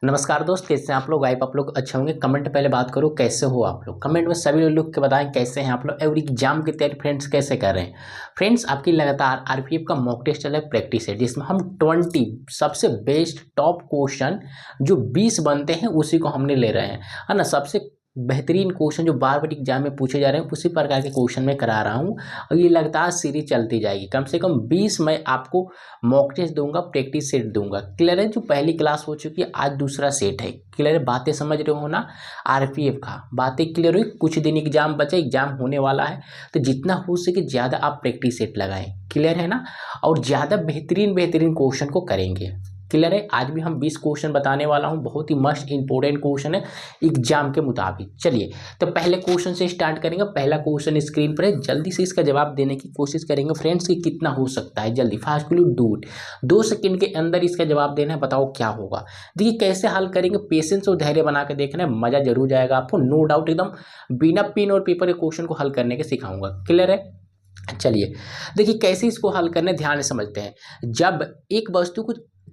नमस्कार दोस्त, कैसे हैं आप लोग। आप लोग अच्छे होंगे। कमेंट पहले बात करो, कैसे हो आप लोग। कमेंट में सभी लोग के बताएं कैसे हैं आप लोग। एवरी एग्जाम की तैयारी फ्रेंड्स कैसे कर रहे हैं। फ्रेंड्स, आपकी लगातार आरपीएफ का मॉक टेस्ट चल रहा है, प्रैक्टिस है, जिसमें हम 20 सबसे बेस्ट टॉप क्वेश्चन जो 20 बनते हैं उसी को हमने ले रहे हैं, है ना। सबसे बेहतरीन क्वेश्चन जो बार बार एग्जाम में पूछे जा रहे हैं उसी प्रकार के क्वेश्चन मैं करा रहा हूँ। और ये लगातार सीरीज चलती जाएगी। कम से कम 20 मैं आपको मॉक टेस्ट दूंगा, प्रैक्टिस सेट दूंगा। क्लियर है। जो पहली क्लास हो चुकी है, आज दूसरा सेट है। क्लियर है। बातें समझ रहे हो ना। आरपीएफ का बातें क्लियर हुई। कुछ दिन एग्जाम बचा, एग्जाम होने वाला है, तो जितना हो सके ज़्यादा आप प्रैक्टिस सेट लगाएं। क्लियर है ना। और ज़्यादा बेहतरीन बेहतरीन क्वेश्चन को करेंगे। क्लियर है। आज भी हम 20 क्वेश्चन बताने वाला हूं। बहुत ही मस्ट इंपॉर्टेंट क्वेश्चन है एग्जाम के मुताबिक। चलिए, तो पहले क्वेश्चन से स्टार्ट करेंगे। पहला क्वेश्चन स्क्रीन पर है, जल्दी से इसका जवाब देने की कोशिश करेंगे फ्रेंड्स कि कितना हो सकता है। जल्दी, फास्टली डू इट। 2 सेकंड के अंदर इसका जवाब देना है। बताओ क्या होगा। देखिए कैसे हल करेंगे, पेशेंस और धैर्य बना के देखना है। मजा जरूर जाएगा आपको, नो डाउट। एकदम बिना पेन और पेपर के क्वेश्चन को हल करने के सिखाऊंगा। क्लियर है। चलिए, देखिए कैसे इसको हल करने, ध्यान से समझते हैं। जब एक वस्तु को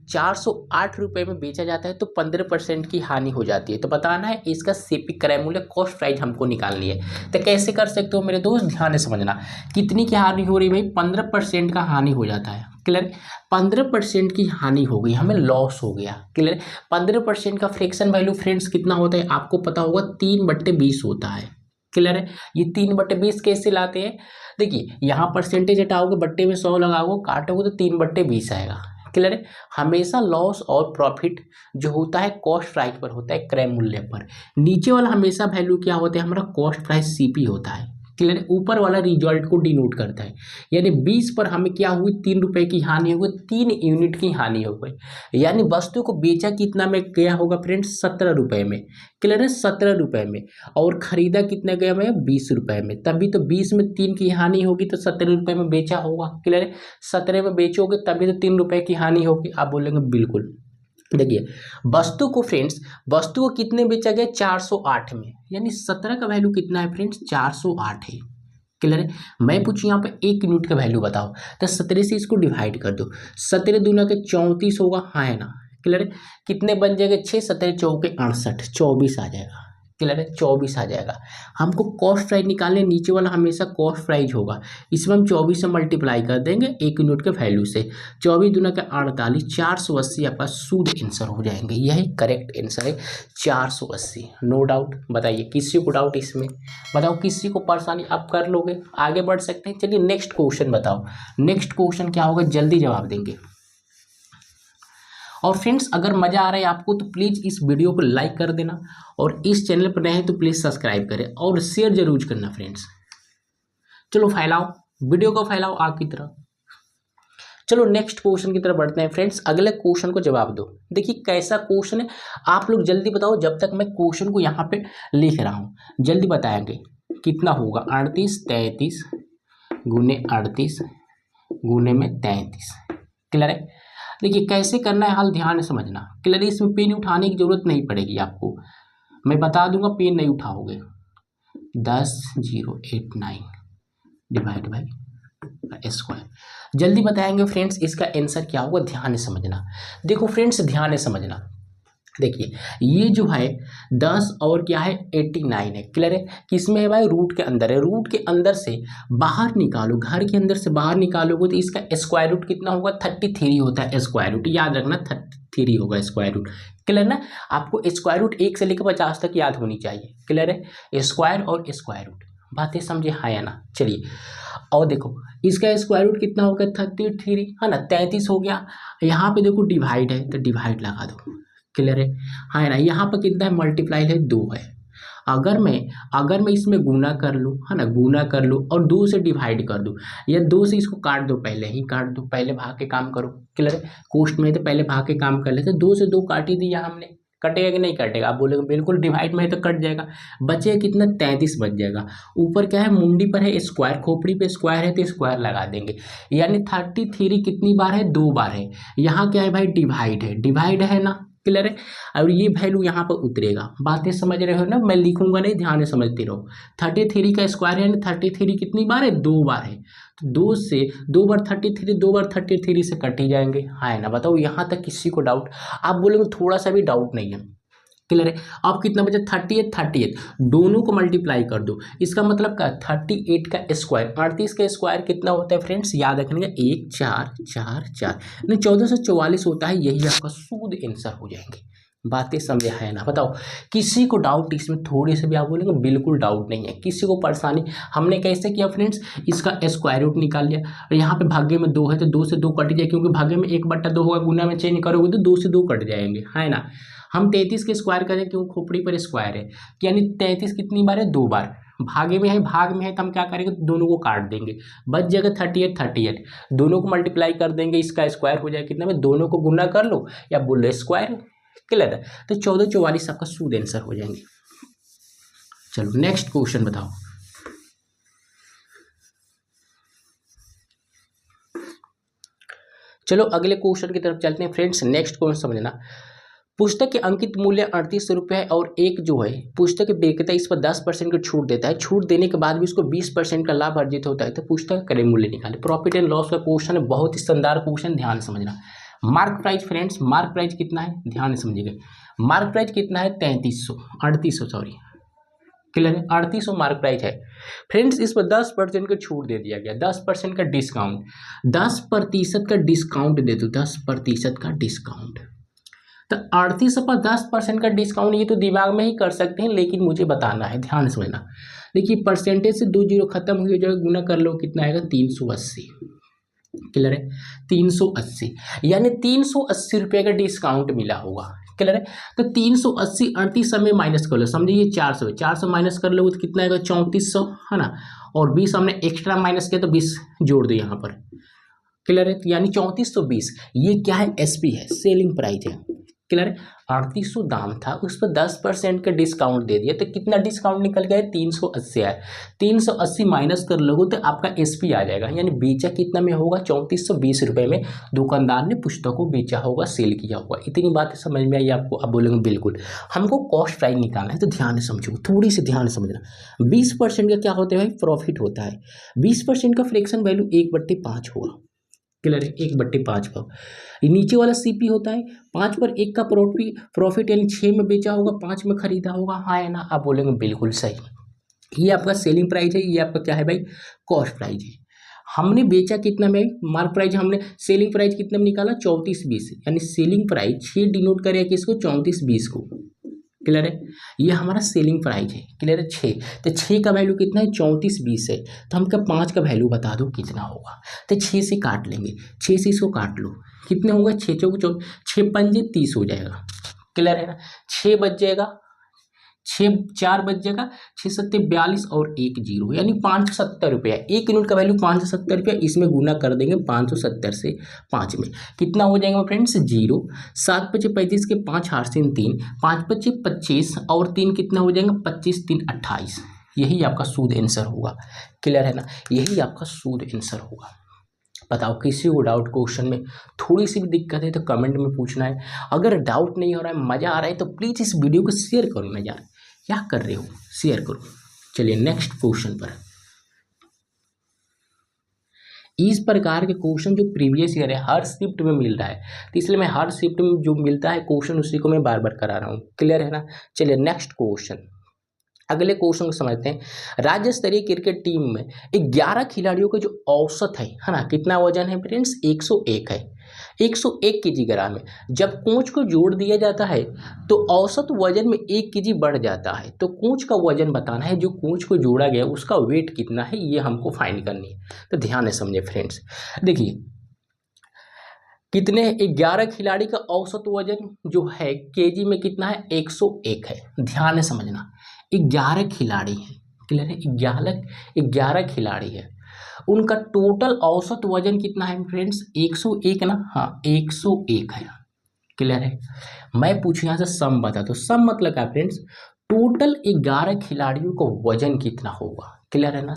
408 रुपये में बेचा जाता है तो 15% की हानि हो जाती है। तो बताना है इसका सीपी क्रय मूल्य, कॉस्ट प्राइस हमको निकालनी है। तो कैसे कर सकते हो मेरे दोस्त, ध्यान से समझना। कितनी की हानि हो रही भाई, 15% का हानि हो जाता है। क्लियर। 15% की हानि हो गई, हमें लॉस हो गया। क्लियर। 15% का फ्रैक्शन वैल्यू फ्रेंड्स कितना होता है आपको पता होगा, 3/20 होता है। क्लियर है। ये 3/20 कैसे लाते हैं, देखिए यहाँ परसेंटेज हटाओगे, बट्टे में 100 लगाओगे, काटोगे तो 3/20 आएगा। क्लियर है। हमेशा लॉस और प्रॉफिट जो होता है कॉस्ट प्राइस पर होता है, क्रय मूल्य पर। नीचे वाला हमेशा वैल्यू क्या होता है हमारा, कॉस्ट प्राइस सीपी होता है। क्लियर है। ऊपर वाला रिजल्ट को डिनोट करता है। यानी 20 पर हमें क्या हुई, 3 रुपए की हानि हो गई, 3 यूनिट की हानि हो गई। यानी वस्तु को बेचा कितना में गया होगा फ्रेंड्स, 17 रुपए में। क्लियर है। 17 रुपए में। और खरीदा कितना गया में, 20 रुपए में। तभी तो 20 में 3 की हानि होगी तो 17 रुपए में बेचा होगा। क्लियर है। 17 में बेचोगे तभी तो 3 रुपए की हानि होगी। आप बोलेंगे बिल्कुल। देखिए वस्तु को फ्रेंड्स, वस्तु को कितने बेचा गया, 408 में। यानी 17 का वैल्यू कितना है फ्रेंड्स, 408 है। क्लियर है। मैं पूछूं यहाँ पे 1 यूनिट का वैल्यू बताओ, तो 17 से इसको डिवाइड कर दो। 17 दूना के 34 होगा, हाँ है ना। क्लियर है। कितने बन जाएंगे, 6 17 चौके 68, 24 आ जाएगा। क्लियर है। 24 आ जाएगा। हमको कॉस्ट प्राइस निकालने, नीचे वाला हमेशा कॉस्ट प्राइस होगा। इसमें हम 24 से मल्टीप्लाई कर देंगे 1 यूनिट के वैल्यू से। 24 दूना के 48, 480 आपका शुद्ध आंसर हो जाएंगे। यही करेक्ट आंसर है, 480। No doubt. बताइए किसी को डाउट इसमें, बताओ किसी को परेशानी, आप कर लोगे, आगे बढ़ सकते हैं। चलिए नेक्स्ट क्वेश्चन बताओ। नेक्स्ट क्वेश्चन क्या होगा, जल्दी जवाब देंगे। और फ्रेंड्स अगर मज़ा आ रहा है आपको तो प्लीज़ इस वीडियो को लाइक कर देना, और इस चैनल पर नए हैं तो प्लीज़ सब्सक्राइब करें और शेयर जरूर करना फ्रेंड्स। चलो फैलाओ, वीडियो को फैलाओ आग की तरह। चलो नेक्स्ट क्वेश्चन की तरफ बढ़ते हैं फ्रेंड्स। अगले क्वेश्चन को जवाब दो। देखिए कैसा क्वेश्चन है, आप लोग जल्दी बताओ जब तक मैं क्वेश्चन को यहाँ पे लिख रहा हूँ। जल्दी बताएंगे कितना होगा, 38 33 गुने 38 गुने में 33। क्लियर है। देखिए कैसे करना है हल, ध्यान से समझना। क्लियर। इसमें पेन उठाने की जरूरत नहीं पड़ेगी आपको, मैं बता दूंगा, पेन नहीं उठाओगे। 10,089 डिवाइड बाई स्क्वायर। जल्दी बताएंगे फ्रेंड्स इसका आंसर क्या होगा, ध्यान से समझना। देखो फ्रेंड्स ध्यान से समझना। देखिए ये जो है 10 और क्या है 89 है। क्लियर है। किसमें है भाई, रूट के अंदर है। रूट के अंदर से बाहर निकालो, घर के अंदर से बाहर निकालोगे तो इसका स्क्वायर रूट कितना होगा, 33 होता है स्क्वायर रूट। याद रखना 33 होगा स्क्वायर रूट। क्लियर ना। आपको स्क्वायर रूट 1 से लेकर 50 तक याद होनी चाहिए। क्लियर है। स्क्वायर और स्क्वायर रूट, बातें समझे, हाँ या ना। चलिए और देखो इसका स्क्वायर रूट कितना हो गया, 33 है ना, 33 हो गया। यहाँ पे देखो डिवाइड है तो डिवाइड लगा दो। क्लियर है, हाँ है ना। यहाँ पर कितना है, मल्टीप्लाई है, 2 है। अगर मैं इसमें गुना कर लूँ, है ना, गुना कर लूँ और 2 से डिवाइड कर दूँ, या 2 से इसको काट दो, पहले ही काट दो, पहले भाग के काम करो। क्लियर है। कोष्ट में तो पहले भाग के काम कर लेते, 2 से 2 काट ही दिया हमने। कटेगा कि नहीं कटेगा, आप बोलेंगे बिल्कुल, डिवाइड में है तो कट जाएगा। बचेगा कितना, 33 बच जाएगा। ऊपर क्या है, मुंडी पर है स्क्वायर, खोपड़ी पे स्क्वायर है तो स्क्वायर लगा देंगे। यानी 33 कितनी बार है, 2 बार है। यहाँ क्या है भाई, डिवाइड है, डिवाइड है ना। क्लियर है। और ये वैल्यू यहाँ पर उतरेगा। बातें समझ रहे हो ना, मैं लिखूंगा नहीं, ध्यान से समझते रहो। 33 का स्क्वायर है, 33 कितनी बार है, 2 बार है। तो 2 से 2 बार 33, 2 बार 33 से कट ही जाएंगे, हाँ है ना। बताओ यहाँ तक किसी को डाउट? आप बोलेंगे थोड़ा सा भी डाउट नहीं है, क्लियर है। अब कितना बचा? 38 दोनों को मल्टीप्लाई कर दो, इसका मतलब क्या? 38 का स्क्वायर, 38 का स्क्वायर कितना होता है फ्रेंड्स? याद रखने का 1 4 4 4 यानी 1444 होता है। यही आपका शुद्ध आंसर हो जाएंगे। बातें समझे है ना? बताओ किसी को डाउट इसमें थोड़ी से भी? आप बोलेंगे बिल्कुल डाउट नहीं है, किसी को परेशानी? हमने कैसे किया फ्रेंड्स? इसका स्क्वायर रूट निकाल लिया और यहाँ पे भाग्य में 2 है तो 2 से 2 कट जाए, क्योंकि भाग्य में 1/2 होगा, गुना में चेंज करोगे तो 2 से 2 कट जाएंगे, है ना। हम 33 के स्क्वायर करें, क्यों? खोपड़ी पर स्क्वायर है, यानी 33 कितनी बार है? 2 बार। भागे में है, भाग में है, तो हम क्या करेंगे? दोनों को काट देंगे, बच जाएगा 38 दोनों को मल्टीप्लाई कर देंगे, इसका स्क्वायर हो जाएगा कितना में? दोनों को गुना कर लो या बोलो स्क्वायर, क्लियर है। तो 1444 आपका शुद्ध आंसर हो जाएंगे। चलो नेक्स्ट क्वेश्चन बताओ। चलो अगले क्वेश्चन की तरफ चलते हैं फ्रेंड्स। नेक्स्ट क्वेश्चन समझना। पुस्तक के अंकित मूल्य 38 रुपये है और एक जो है पुस्तक की विक्रेता इस पर 10% की छूट देता है। छूट देने के बाद भी उसको 20% का लाभ अर्जित होता है, तो पुस्तक का क्रय मूल्य निकाले। प्रॉफिट एंड लॉस का क्वेश्चन है, बहुत ही शानदार क्वेश्चन, ध्यान से समझना। Mark price friends, mark price कितना है? ध्यान से समझिएगा। मार्क प्राइस कितना है? 3800 सॉरी, क्लियर है। 3800 मार्क प्राइस है फ्रेंड्स। इस पर 10% का छूट दे दिया गया, 10% का डिस्काउंट, 10% का डिस्काउंट दे दो, 10% का डिस्काउंट। तो 3800 पर 10% का डिस्काउंट, ये तो दिमाग में ही कर सकते हैं, लेकिन मुझे बताना है, ध्यान से समझना। देखिए परसेंटेज से 2 जीरो खत्म हुई जो गुना कर लो, कितना आएगा? 380, क्लियर है। 380 यानी 380 रुपये का डिस्काउंट मिला होगा, क्लियर है। तो 380 38 में माइनस कर लो, समझिए ये 400 माइनस कर लो तो कितना आएगा? 3400, है ना। और 20 हमने एक्स्ट्रा माइनस किया तो 20 जोड़ दो यहाँ पर, क्लियर है। यानी 3420, ये क्या है? एसपी है, सेलिंग प्राइस है, क्लियर है। 3800 दाम था, उस पर 10% का डिस्काउंट दे दिया, तो कितना डिस्काउंट निकल गया है? 380 है। 380 माइनस कर लोगे तो आपका एसपी आ जाएगा, यानी बेचा कितना में होगा? 3420 रुपये में दुकानदार ने पुस्तक को बेचा होगा, सेल किया होगा। इतनी बातें समझ में आई आपको? अब बोलेंगे बिल्कुल। हमको कॉस्ट प्राइस निकालना है, तो ध्यान से समझो, थोड़ी सी ध्यान से समझना। 20% का क्या होता है भाई? प्रॉफिट होता है। 20% का फ्रैक्शन वैल्यू 1/5 होगा, क्लियर है। 1/5 का नीचे वाला सीपी होता है। 5 पर 1 का प्रॉफिट यानी 6 में बेचा होगा, 5 में खरीदा होगा, हाँ है ना। आप बोलेंगे बिल्कुल सही। ये आपका सेलिंग प्राइस है, ये आपका क्या है भाई? कॉस्ट प्राइस है। हमने बेचा कितना में? मार्क प्राइस हमने सेलिंग प्राइस कितने में निकाला? 3420, यानी सेलिंग प्राइस 6 डिनोट करेगा किसको? 3420 को, क्लियर है। ये हमारा सेलिंग प्राइस है, क्लियर है। 6, तो 6 का वैल्यू कितना है? 3420 है, तो हमका 5 का वैल्यू बता दो कितना होगा। तो 6 से काट लेंगे, 6 से इसको काट लो, कितने होगा? 6 चौक 6 पंजे 30 हो जाएगा, क्लियर है ना। 6 बच जाएगा, 6 4 बच जाएगा, 6 7 42 और 1 0, यानी 570 रुपया। 1 यूनिट का वैल्यू 570 रुपया, इसमें गुना कर देंगे 570 से 5 में, कितना हो जाएगा फ्रेंड्स? 0। 7 × 5 = 35 के 5 हार से 3, 5 × 5 = 25 और 3 कितना हो जाएगा? 25 3 28। यही आपका शुद्ध आंसर होगा, क्लियर है ना। यही आपका शुद्ध आंसर होगा। बताओ किसी को डाउट क्वेश्चन में थोड़ी सी भी दिक्कत है तो कमेंट में पूछना है। अगर डाउट नहीं हो रहा है, मज़ा आ रहा है, तो प्लीज़ इस वीडियो को शेयर करो ना यार, क्या कर रहे हो? शेयर करो। चलिए नेक्स्ट क्वेश्चन पर। इस प्रकार के क्वेश्चन जो प्रीवियस ईयर है हर शिफ्ट में मिल रहा है, तो इसलिए मैं हर शिफ्ट में जो मिलता है क्वेश्चन उसी को मैं बार बार करा रहा हूँ, क्लियर है ना। चलिए नेक्स्ट क्वेश्चन, अगले क्वेश्चन को समझते हैं। राज्य स्तरीय क्रिकेट टीम में 11 खिलाड़ियों का जो औसत है ना, कितना वजन है फ्रेंड्स? 101 है। 101 kg में जब कोच को जोड़ दिया जाता है तो औसत वजन में 1 kg बढ़ जाता है। तो कोच का वजन बताना है, जो कोच को जोड़ा गया उसका वेट कितना है, ये हमको फाइंड करनी है। तो ध्यान से समझे फ्रेंड्स, देखिए कितने 11 खिलाड़ी का औसत वजन जो है केजी में कितना है? 101 है। ध्यान से समझना, 11 खिलाड़ी हैं, क्लियर है। 11 खिलाड़ी है, उनका टोटल औसत वजन कितना है फ्रेंड्स? 101 ना, हाँ 101 है, क्लियर है। मैं पूछूं यहाँ से सम बता, तो सम मतलब क्या फ्रेंड्स? टोटल 11 खिलाड़ियों का वजन कितना होगा, क्लियर है ना।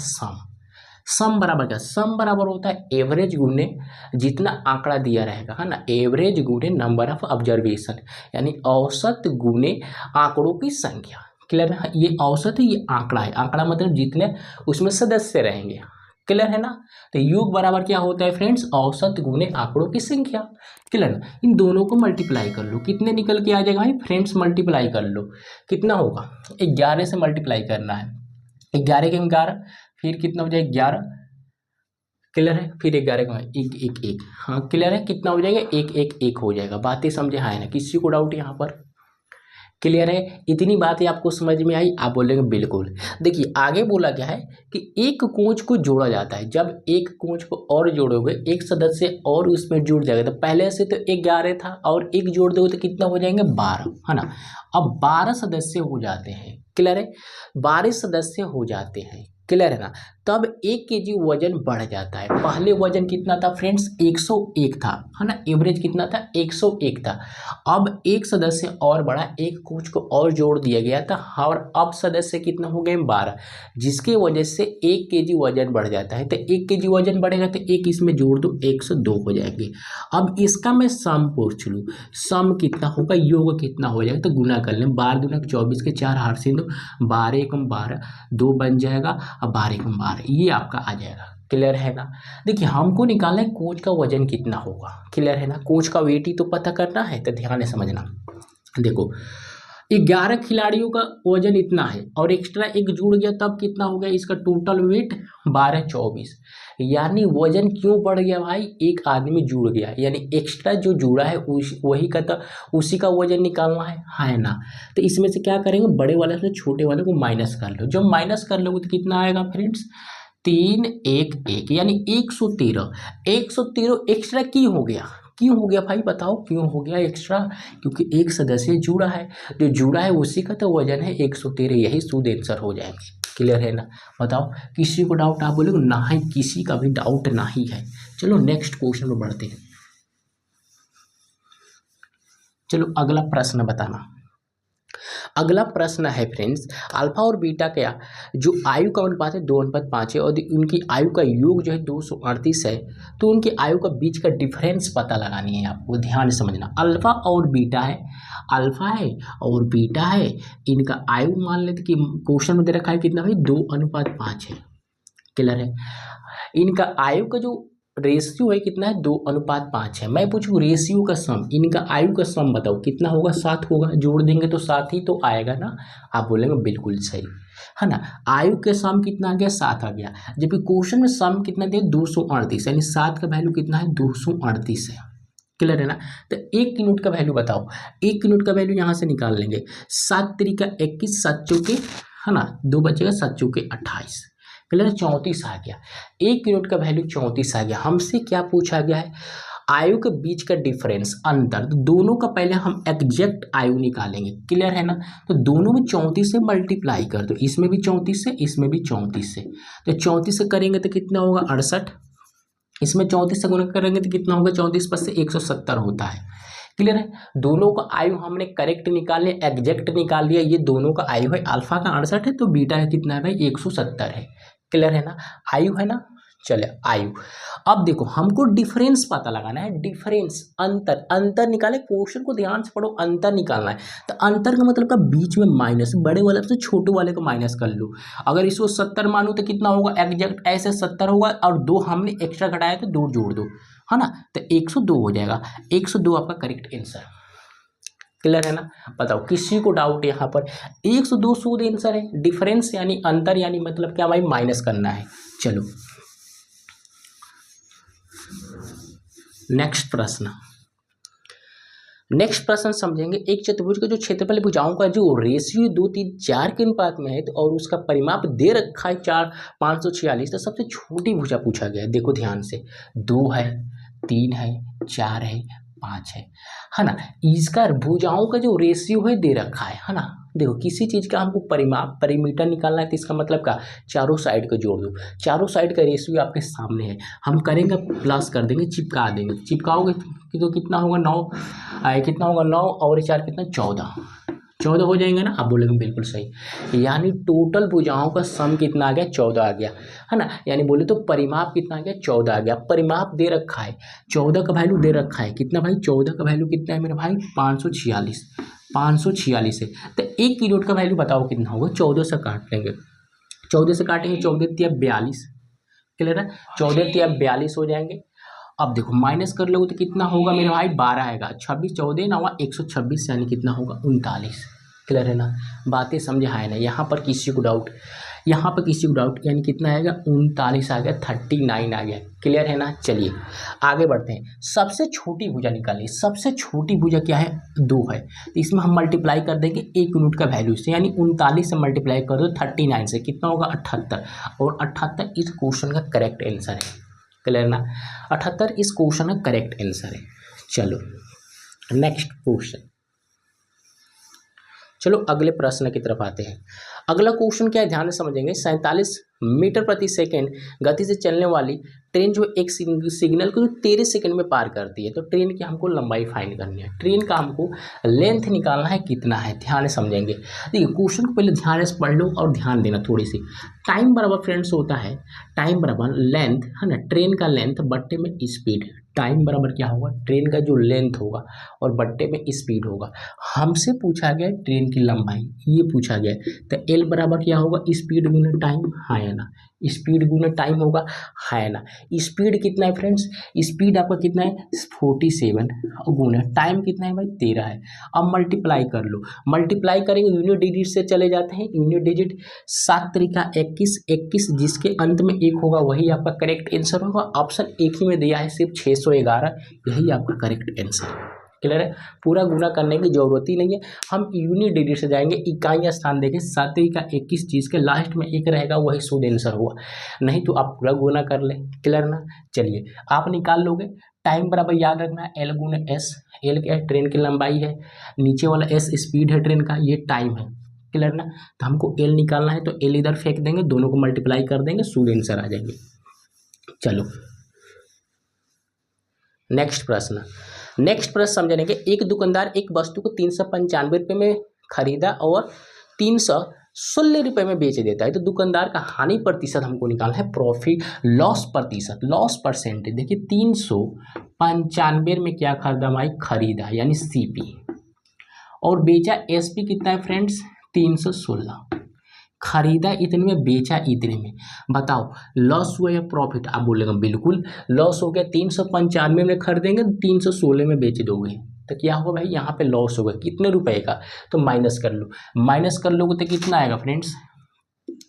सम बराबर क्या? सम बराबर होता है एवरेज गुने जितना आंकड़ा दिया रहेगा, है ना। एवरेज गुने नंबर ऑफ ऑब्जर्वेशन, यानी औसत गुने आंकड़ों की संख्या, क्लियर है। ये औसत है, ये आंकड़ा है। आंकड़ा मतलब जितने उसमें सदस्य रहेंगे, क्लियर है ना। तो योग बराबर क्या होता है फ्रेंड्स, औसत गुने आंकड़ों की संख्या। क्लियर ना। इन दोनों को मल्टीप्लाई कर लो, कितने निकल के आ जाएगा भाई फ्रेंड्स, मल्टीप्लाई कर लो, कितना होगा 11 से मल्टीप्लाई करना है, 11 के 11, फिर कितना हो जाएगा 11। क्लियर है, फिर 11 का एक एक एक, हाँ क्लियर है, कितना हो जाएगा एक एक एक हो जाएगा। बातें समझे हाँ है ना, किसी को डाउट यहाँ पर। क्लियर है, इतनी बातें आपको समझ में आई, आप बोलेंगे बिल्कुल। देखिए आगे बोला गया है कि एक कोच को जोड़ा जाता है, जब एक कोच को और जोड़ोगे एक सदस्य और उसमें जुड़ जाएगा, तो पहले से तो 11 था और एक जोड़ दोगे तो कितना हो जाएंगे 12, है ना। अब 12 सदस्य हो जाते हैं, क्लियर है, 12 सदस्य हो जाते हैं, क्लियर है ना। तब 1 केजी वजन बढ़ जाता है। पहले वजन कितना था फ्रेंड्स, 101 था, है ना, एवरेज कितना था 101 था। अब एक सदस्य और बढ़ा, एक कोच को और जोड़ दिया गया था, और अब सदस्य कितना हो गए 12, जिसके वजह से 1 केजी वजन बढ़ जाता है। तो 1 केजी वजन बढ़ेगा तो एक इसमें जोड़ दो, 102 हो जाएंगे। अब इसका मैं सम पूछ लूँ, सम कितना होगा, योग कितना हो जाएगा, तो गुना कर लें, 12 दूना 24 के 4 हार से दो, 12 एकम 12, 2 बन जाएगा, अब 12 एकम 12, ये आपका आ जाएगा। क्लियर है ना। देखिए हमको निकालना है कोच का वजन कितना होगा, क्लियर है ना, कोच का वेट ही तो पता करना है, तो ध्यान से समझना। देखो 11 खिलाड़ियों का वजन इतना है और एक्स्ट्रा एक जुड़ गया, तब कितना हो गया इसका टोटल वेट 12 24, यानी वजन क्यों बढ़ गया भाई, एक आदमी जुड़ गया, यानी एक्स्ट्रा जो जुड़ा है वही का, तो उसी का वजन निकालना है ना। तो इसमें से क्या करेंगे, बड़े वाले से छोटे वाले को माइनस कर लो, जब माइनस कर लोगे तो कितना आएगा फ्रेंड्स 3 1 1, यानी 113, 113 एक्स्ट्रा क्यों हो गया, क्यों हो गया भाई बताओ, क्यों हो गया एक्स्ट्रा, क्योंकि एक सदस्य जुड़ा है, जो जुड़ा है उसी का तो वजन है 113, यही शुद्ध आंसर हो जाएंगे। क्लियर है ना। बताओ किसी को डाउट, आप बोलोगे ना ही, किसी का भी डाउट नहीं है। चलो नेक्स्ट क्वेश्चन में बढ़ते हैं। चलो अगला प्रश्न बताना। अगला प्रश्न है फ्रेंड्स, अल्फा और बीटा का जो आयु का अनुपात है 2:5 है, और उनकी आयु का योग जो है 238 है, तो उनकी आयु का बीच का डिफरेंस पता लगानी है आपको, ध्यान से समझना। अल्फा और बीटा है, अल्फा है और बीटा है, इनका आयु मान लेते कि क्वेश्चन में दे रखा है कितना भाई 2:5 है। क्लियर है, इनका आयु का जो रेशियो है कितना है 2:5 है। मैं पूछूं रेशियो का सम, इनका आयु का सम बताओ कितना होगा, 7 होगा, जोड़ देंगे तो 7 ही तो आएगा ना, आप बोलेंगे बिल्कुल सही है ना। आयु के सम कितना आ गया 7 आ गया, जबकि क्वेश्चन में सम कितना दिया 238, यानी 7 का वैल्यू कितना है 238 है। क्लियर है ना। तो 1 यूनिट का वैल्यू बताओ, 1 यूनिट का वैल्यू यहाँ से निकाल लेंगे, 7 3 21, 7 चौके है ना, 2 बचेगा, 7 चौके 28, क्लियर 34 आ गया। 1 यूनिट का वैल्यू 34 आ गया। हमसे क्या पूछा गया है, आयु के बीच का डिफरेंस, अंतर, तो दोनों का पहले हम एग्जैक्ट आयु निकालेंगे। क्लियर है ना। तो दोनों में 34 से मल्टीप्लाई कर दो, इसमें भी 34 से, इसमें भी 34 से, तो 34 से करेंगे तो कितना होगा 68, इसमें 34 से गुणा करेंगे तो कितना होगा 34 पर से 170 होता है। क्लियर है, दोनों का आयु हमने करेक्ट निकाल लिया, एग्जैक्ट निकाल लिया, ये दोनों का आयु है, अल्फा का 68 है तो बीटा का कितना है भाई 170 है। क्लियर है ना, आयु है ना। चले आयु, अब देखो हमको डिफरेंस पता लगाना है, डिफरेंस अंतर, अंतर निकाले, क्वेश्चन को ध्यान से पढ़ो, अंतर निकालना है। तो अंतर का मतलब का बीच में माइनस, बड़े वाले से छोटे वाले को माइनस कर लो। अगर इसको 70 मानो तो कितना होगा एग्जैक्ट ऐसे 70 होगा, और 2 हमने एक्स्ट्रा घटाया तो 2 जोड़ दो, है ना, तो 102 हो जाएगा। 102 आपका करेक्ट आंसर। क्लियर है ना। बताओ किसी को डाउट यहाँ पर, 102 शुद्ध आंसर है। डिफरेंस यानी अंतर, यानी मतलब क्या भाई माइनस करना है। चलो नेक्स्ट प्रश्न, नेक्स्ट प्रश्न समझेंगे। एक चतुर्भुज का जो क्षेत्रफल भुजाओं का जो रेशियो 2 3 4 के अनुपात में है, तो और उसका परिमाप दे रखा है 546, तो सबसे छोटी भुजा पूछा गया है। देखो ध्यान से, 2 है, 3 है, 4 है, 5 है ना। इसका भुजाओं का जो रेशियो है दे रखा है ना। देखो किसी चीज़ का हमको परिमाप परिमीटर निकालना है, तो इसका मतलब का चारों साइड को जोड़ दो, चारों साइड का रेशियो आपके सामने है, हम करेंगे प्लस कर देंगे, चिपका देंगे, चिपकाओगे तो कितना होगा 9, कितना होगा 9 और 4 कितना 14 हो जाएंगे ना। आप बोलेंगे बिल्कुल सही, यानी टोटल भुजाओं का सम कितना आ गया 14 आ गया, है ना। यानी बोले तो परिमाप कितना आ गया 14 आ गया। परिमाप दे रखा है, 14 का वैल्यू दे रखा है कितना भाई, 14 का वैल्यू कितना है मेरे भाई 546 है। तो 1 यूनिट का वैल्यू बताओ कितना होगा, 14 से काट लेंगे, 14 से काटेंगे, 14 42, क्लियर है। 14 या 42 हो जाएंगे। अब देखो माइनस कर लोगे तो कितना होगा मेरे भाई, 12 आएगा। 26 14 9 126 यानी कितना होगा 39। क्लियर है ना, बातें समझे है ना। यहाँ पर किसी को डाउट, यहाँ पर किसी को डाउट, यानी कितना आएगा 39 आ गया, 39 आ गया। क्लियर है ना। चलिए आगे बढ़ते हैं। सबसे छोटी भुजा निकालिए। सबसे छोटी भुजा क्या है, 2 है। तो इसमें हम मल्टीप्लाई कर देंगे 1 यूनिट का वैल्यू से, यानी 39 से मल्टीप्लाई कर दो 39 से, कितना होगा 78। और 78 इस क्वेश्चन का करेक्ट आंसर है। क्लियर ना, 78 इस क्वेश्चन का करेक्ट आंसर है। चलो नेक्स्ट क्वेश्चन, चलो अगले प्रश्न की तरफ आते हैं। अगला क्वेश्चन क्या है, ध्यान से समझेंगे। 47 मीटर प्रति सेकंड गति से चलने वाली ट्रेन जो एक सिग्नल को 13 सेकंड में पार करती है, तो ट्रेन की हमको लंबाई फाइंड करनी है। ट्रेन का हमको लेंथ निकालना है, कितना है, ध्यान से समझेंगे। देखिए क्वेश्चन को पहले ध्यान से पढ़ लो और ध्यान देना थोड़ी सी। टाइम बराबर फ्रेंड्स होता है, टाइम बराबर लेंथ है ना, ट्रेन का लेंथ बट्टे में स्पीड। टाइम बराबर क्या होगा, ट्रेन का जो लेंथ होगा और बट्टे में स्पीड होगा। हमसे पूछा गया ट्रेन की लंबाई, ये पूछा गया, तो एल बराबर क्या होगा, स्पीड गुना टाइम, है ना, स्पीड गुना टाइम होगा, है ना। स्पीड कितना है फ्रेंड्स, स्पीड आपका कितना है 47 और गुना टाइम कितना है भाई 13 है। अब मल्टीप्लाई कर लो, मल्टीप्लाई करेंगे यूनिट डिजिट से चले जाते हैं। यूनिट डिजिट 7 तरीका 21, 21 जिसके अंत में 1 होगा वही आपका करेक्ट आंसर होगा। ऑप्शन एक ही में दिया है सिर्फ 611, यही आपका करेक्ट आंसर है। क्लियर है, पूरा गुना करने की जरूरत ही नहीं है। हम यूनिट डिजिट से जाएंगे, इकाई स्थान देखें 7 का 21 चीज़ के लास्ट में 1 रहेगा वही शुद्ध आंसर होगा, नहीं तो आप पूरा गुना कर ले। क्लियर ना, चलिए आप निकाल लोगे। टाइम बराबर याद रखना है एल गुना एस। एल क्या है, ट्रेन की लंबाई है, नीचे वाला एस स्पीड है ट्रेन का, ये टाइम है। क्लियर ना, तो हमको एल निकालना है, तो एल इधर फेंक देंगे, दोनों को मल्टीप्लाई कर देंगे, शुद्ध आंसर आ जाएंगे। चलो नेक्स्ट प्रश्न, नेक्स्ट प्रश्न समझने के। एक दुकानदार एक वस्तु को 395 रुपये में खरीदा और 316 रुपये में बेच देता है, तो दुकानदार का हानि प्रतिशत हमको निकालना है, प्रॉफिट लॉस प्रतिशत, लॉस परसेंटेज। देखिए 395 में क्या खरीदा भाई, खरीदा यानी सीपी, और बेचा एसपी कितना है फ्रेंड्स 316। खरीदा इतने में, बेचा इतने में, बताओ लॉस हुआ या प्रॉफिट। आप बोलेंगे बिल्कुल लॉस हो गया, 395 में खरीदेंगे 316 में बेच दोगे, तो क्या होगा भाई यहाँ पे लॉस होगा, कितने रुपए का, तो माइनस कर लो। माइनस कर लोगे तो कितना आएगा फ्रेंड्स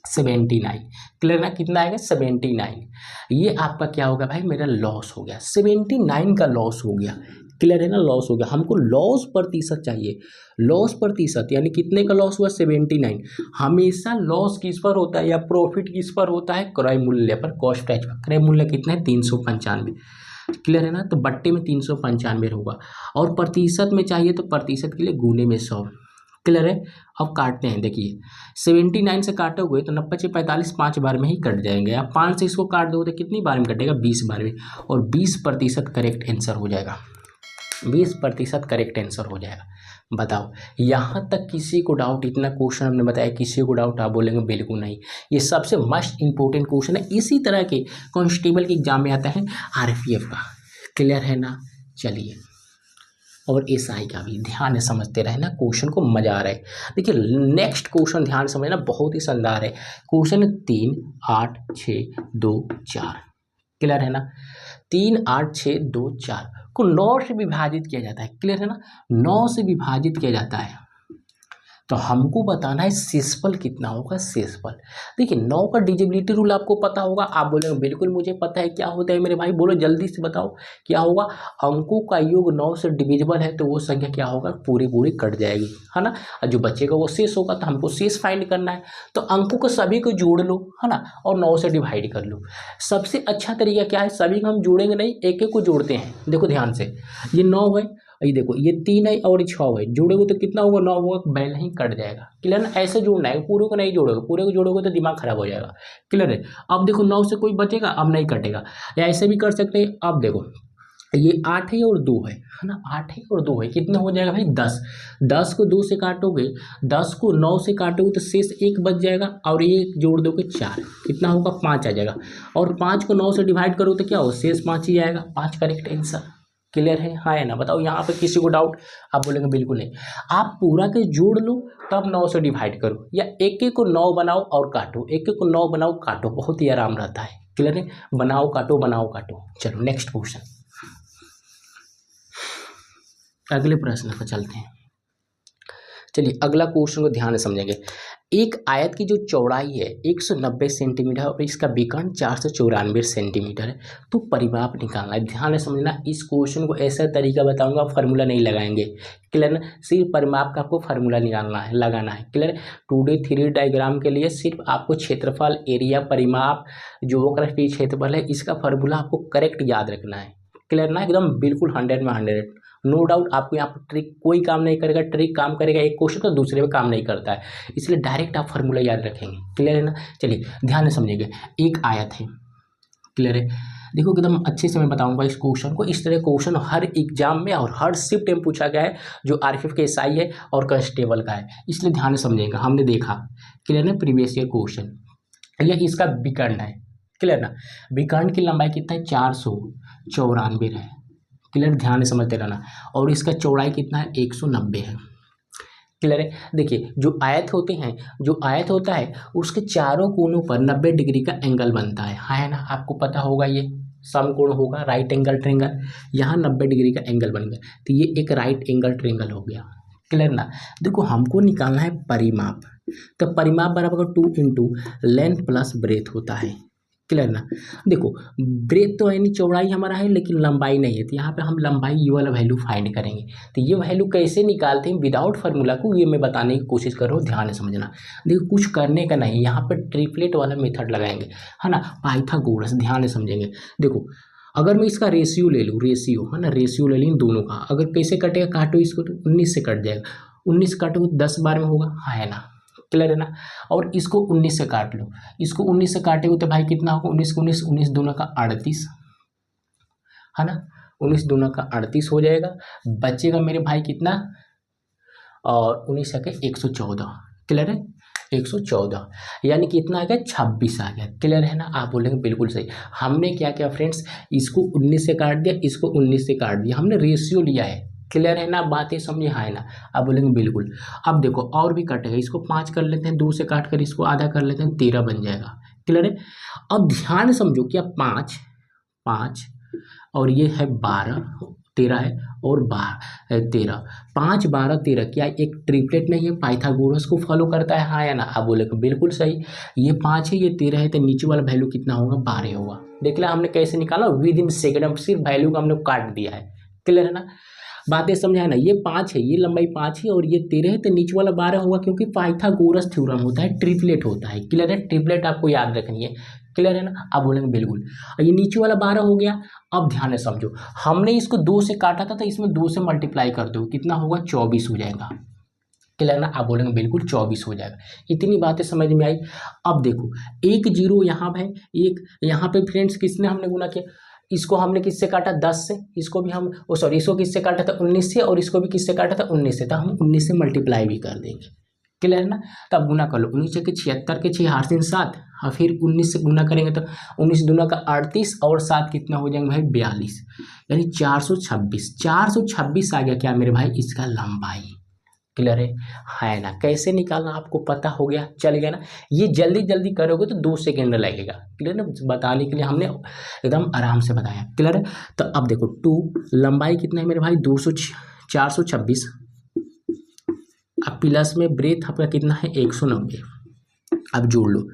79। क्लियर ना, कितना आएगा 79। ये आपका क्या होगा भाई, मेरा लॉस हो गया, 79 का लॉस हो गया। क्लियर है ना, लॉस हो गया। हमको लॉस प्रतिशत चाहिए, लॉस प्रतिशत यानी कितने का लॉस हुआ 79। हमेशा लॉस किस पर होता है या प्रॉफिट किस पर होता है, क्रय मूल्य पर, कॉस्ट प्राइस पर। क्रय मूल्य कितना है 395। क्लियर है ना, तो बट्टे में 395 होगा, और प्रतिशत में चाहिए तो प्रतिशत के लिए गुने में 100। क्लियर है, अब काटते हैं। देखिए 79 से काटोगे तो 90 45 5 बार में ही कट जाएंगे। आप 5 से इसको काट दोगे तो कितनी बार में कटेगा 20 बार में, और 20% करेक्ट आंसर हो जाएगा, 20% करेक्ट आंसर हो जाएगा। बताओ यहाँ तक किसी को डाउट, इतना क्वेश्चन हमने बताया किसी को डाउट, आप बोलेंगे बिल्कुल नहीं। ये सबसे मस्ट इंपॉर्टेंट क्वेश्चन है, इसी तरह के कांस्टेबल के एग्जाम में आता है आरपीएफ का। क्लियर है ना, चलिए और एसआई का भी ध्यान से समझते रहे ना, क्वेश्चन को मजा आ रहा है। देखिए नेक्स्ट क्वेश्चन ध्यान से समझना, बहुत ही शानदार है क्वेश्चन। 3 8 6 2 4। क्लियर है ना, 3 8 6 2 4 को 9 से विभाजित किया जाता है। क्लियर है ना, 9 से विभाजित किया जाता है, तो हमको बताना है शेषफल कितना होगा, शेषफल। देखिए 9 का डिविजिबिलिटी रूल आपको पता होगा, आप बोलेंगे बिल्कुल मुझे पता है, क्या होता है मेरे भाई, बोलो जल्दी से बताओ क्या होगा। अंकों का योग 9 से डिविजिबल है तो वो संख्या क्या होगा, पूरी पूरी कट जाएगी, है ना, और जो बचेगा वो शेष होगा, तो हमको शेष फाइंड करना है। तो अंकों को सभी को जोड़ लो, है ना, और 9 से डिवाइड कर लो। सबसे अच्छा तरीका क्या है, सभी को हम जोड़ेंगे नहीं, एक एक को जोड़ते हैं। देखो ध्यान से, ये 9 है, ये देखो ये 3 है और 6 है, जोड़ोगे तो कितना होगा 9 होगा, बैल नहीं कट जाएगा। क्लियर ना, ऐसे जोड़ना है, पूरे को नहीं जोड़ोगे, पूरे को जोड़ोगे तो दिमाग खराब हो जाएगा। क्लियर है, अब देखो 9 से कोई बचेगा, अब नहीं कटेगा, या ऐसे भी कर सकते हैं। अब देखो ये 8 है और 2 है ना, 8 है और 2 है, कितना हो जाएगा भाई 10। 10 को 2 से काटोगे, 10 को 9 से काटोगे तो शेष 1 बच जाएगा, और ये जोड़ दोगे 4, कितना होगा 5 आ जाएगा, और 5 को 9 से डिवाइड करो तो क्या हो, शेष 5 ही आएगा, 5 करेक्ट आंसर। क्लियर है, हाँ है ना, बताओ यहाँ पे किसी को डाउट, आप बोलेंगे बिल्कुल नहीं। आप पूरा के जोड़ लो तब 9 से डिवाइड करो, या एक एक को 9 बनाओ और काटो, एक एक को 9 बनाओ काटो, बहुत ही आराम रहता है। क्लियर है, बनाओ काटो बनाओ काटो। चलो नेक्स्ट क्वेश्चन, अगले प्रश्न पर चलते हैं। चलिए अगला क्वेश्चन को ध्यान से समझेंगे। एक आयत की जो चौड़ाई है 190 सेंटीमीटर और इसका विकर्ण 494 सेंटीमीटर है, तो परिमाप निकालना है। ध्यान से समझना, इस क्वेश्चन को ऐसा तरीका बताऊंगा, फार्मूला नहीं लगाएंगे। क्लियर ना, सिर्फ परिमाप का आपको फार्मूला निकालना है, लगाना है। क्लियर, 2D 3D डायग्राम के लिए सिर्फ आपको क्षेत्रफल, एरिया, परिमाप, जो वक्र की क्षेत्रफल है, इसका फार्मूला आपको करेक्ट याद रखना है। क्लियर ना, एकदम बिल्कुल 100 में 100, नो डाउट। आपको यहाँ पर ट्रिक कोई काम नहीं करेगा, ट्रिक काम करेगा एक क्वेश्चन तो दूसरे में काम नहीं करता है, इसलिए डायरेक्ट आप फार्मूला याद रखेंगे। क्लियर है ना, चलिए ध्यान से समझिएगा। एक आयत है, क्लियर है, देखो एकदम अच्छे से मैं बताऊंगा इस क्वेश्चन को। इस तरह क्वेश्चन हर एग्जाम में और हर शिफ्ट में पूछा गया है, जो आरपीएफ के एसआई है और कांस्टेबल का है, इसलिए ध्यान से समझिएगा। हमने देखा, क्लियर ना, प्रीवियस ईयर क्वेश्चन, यह इसका विकर्ण है। क्लियर ना, विकर्ण की लंबाई कितना है, 494 है। क्लियर, ध्यान से समझते रहना। और इसका चौड़ाई कितना है, 190 है। क्लियर है, देखिए जो आयत होते हैं, जो आयत होता है उसके चारों कोनों पर 90 डिग्री का एंगल बनता है ना, आपको पता होगा ये समकोण होगा, राइट एंगल ट्रेंगल। यहाँ 90 डिग्री का एंगल बन गया, तो ये एक राइट एंगल ट्रेंगल हो गया। क्लियर ना, देखो हमको निकालना है परिमाप, तो परिमाप बराबर 2 इंटू लेंथ प्लस ब्रेथ होता है। क्लियर ना, देखो ब्रेथ तो यानी चौड़ाई हमारा है लेकिन लंबाई नहीं है, तो यहाँ पे हम लंबाई ये वाला वैल्यू फाइंड करेंगे। तो ये वैल्यू कैसे निकालते हैं विदाउट फार्मूला को, ये मैं बताने की कोशिश कर रहा हूँ, ध्यान से समझना। देखो कुछ करने का नहीं, यहाँ पर ट्रिपलेट वाला मेथड लगाएंगे, है ना, पाइथागोरस, ध्यान से समझेंगे। देखो अगर मैं इसका रेशियो ले लूँ, रेशियो है ना, रेशियो ले लूँ दोनों का, अगर कैसे कटेगा, काटो इसको तो 19 से कट जाएगा, 19 काटो 10 बार में होगा, है ना। क्लियर है ना, और इसको 19 से काट लो, इसको 19 से काटेंगे तो भाई कितना होगा, 19 को 19, 19 दूना का 38, है ना, 19 दूना का 38 हो जाएगा। बचेगा मेरे भाई कितना, और 19 आ गया 114। क्लियर है, 114 यानी कितना आ गया, 26 आ गया। क्लियर है ना, आप बोलेंगे बिल्कुल सही। हमने क्या किया फ्रेंड्स, इसको 19 से काट दिया, इसको 19 से काट दिया, हमने रेशियो लिया है। क्लियर है ना, बातें समझे, है ना, आप बोलेंगे बिल्कुल। अब देखो और भी कटेगा, इसको 5 कर लेते हैं, 2 से काट कर इसको आधा कर लेते हैं, 13 बन जाएगा। क्लियर है, अब ध्यान समझो क्या, 5 5 और ये है 12, 13 है और 13, 5 12 13, क्या एक ट्रिपलेट नहीं है, पाइथागोरस को फॉलो करता है, हाँ या ना, आप बोलेंगे बिल्कुल सही। ये 5 है, ये 13 है, तो नीचे वाला वैल्यू कितना होगा, 12 होगा। देख लिया हमने कैसे निकाला, विद इन सेकेंड, सिर्फ वैल्यू को हमने काट दिया है। क्लियर है ना, बातें समझाए ना, ये 5 है, ये लंबाई 5 है और ये 13 है, तो नीचे वाला 12 होगा, क्योंकि पाइथागोरस थ्योरम होता है, ट्रिपलेट होता है। क्लियर है, ट्रिपलेट आपको याद रखनी है। क्लियर है ना, आप बोलेंगे बिल्कुल। ये नीचे वाला 12 हो गया। अब ध्यान से समझो, हमने इसको 2 से काटा था, तो इसमें 2 से मल्टीप्लाई कर दो, कितना होगा, 24 हो जाएगा। क्लियर ना, आप बोलेंगे बिल्कुल 24 हो जाएगा। इतनी बातें समझ में आई। अब देखो एक जीरो यहाँ है, एक यहाँ पे फ्रेंड्स किसने हमने गुना किया, इसको हमने किससे काटा, 10 से, इसको भी हम सॉरी इसको किससे काटा था, 19 से, और इसको भी किससे काटा था, 19 से, तो हम 19 से मल्टीप्लाई भी कर देंगे। क्लियर है ना, तब गुना कर लो, 19 के 76 के 6 8 7, और फिर 19 से गुना करेंगे तो 19 दूना का 38 और 7 कितना हो जाएंगे भाई, 42, यानी 426। 426 आ गया क्या मेरे भाई, इसका लंबाई। क्लियर है ना, कैसे निकालना आपको पता हो गया, चल गया ना। ये जल्दी जल्दी करोगे तो 2 सेकेंड लगेगा। क्लियर ना, बताने के लिए हमने एकदम आराम से बताया। क्लियर है, तो अब देखो 2 लंबाई कितना है मेरे भाई, 426, अब प्लस में ब्रेथ आपका कितना है, 190, अब जोड़ लो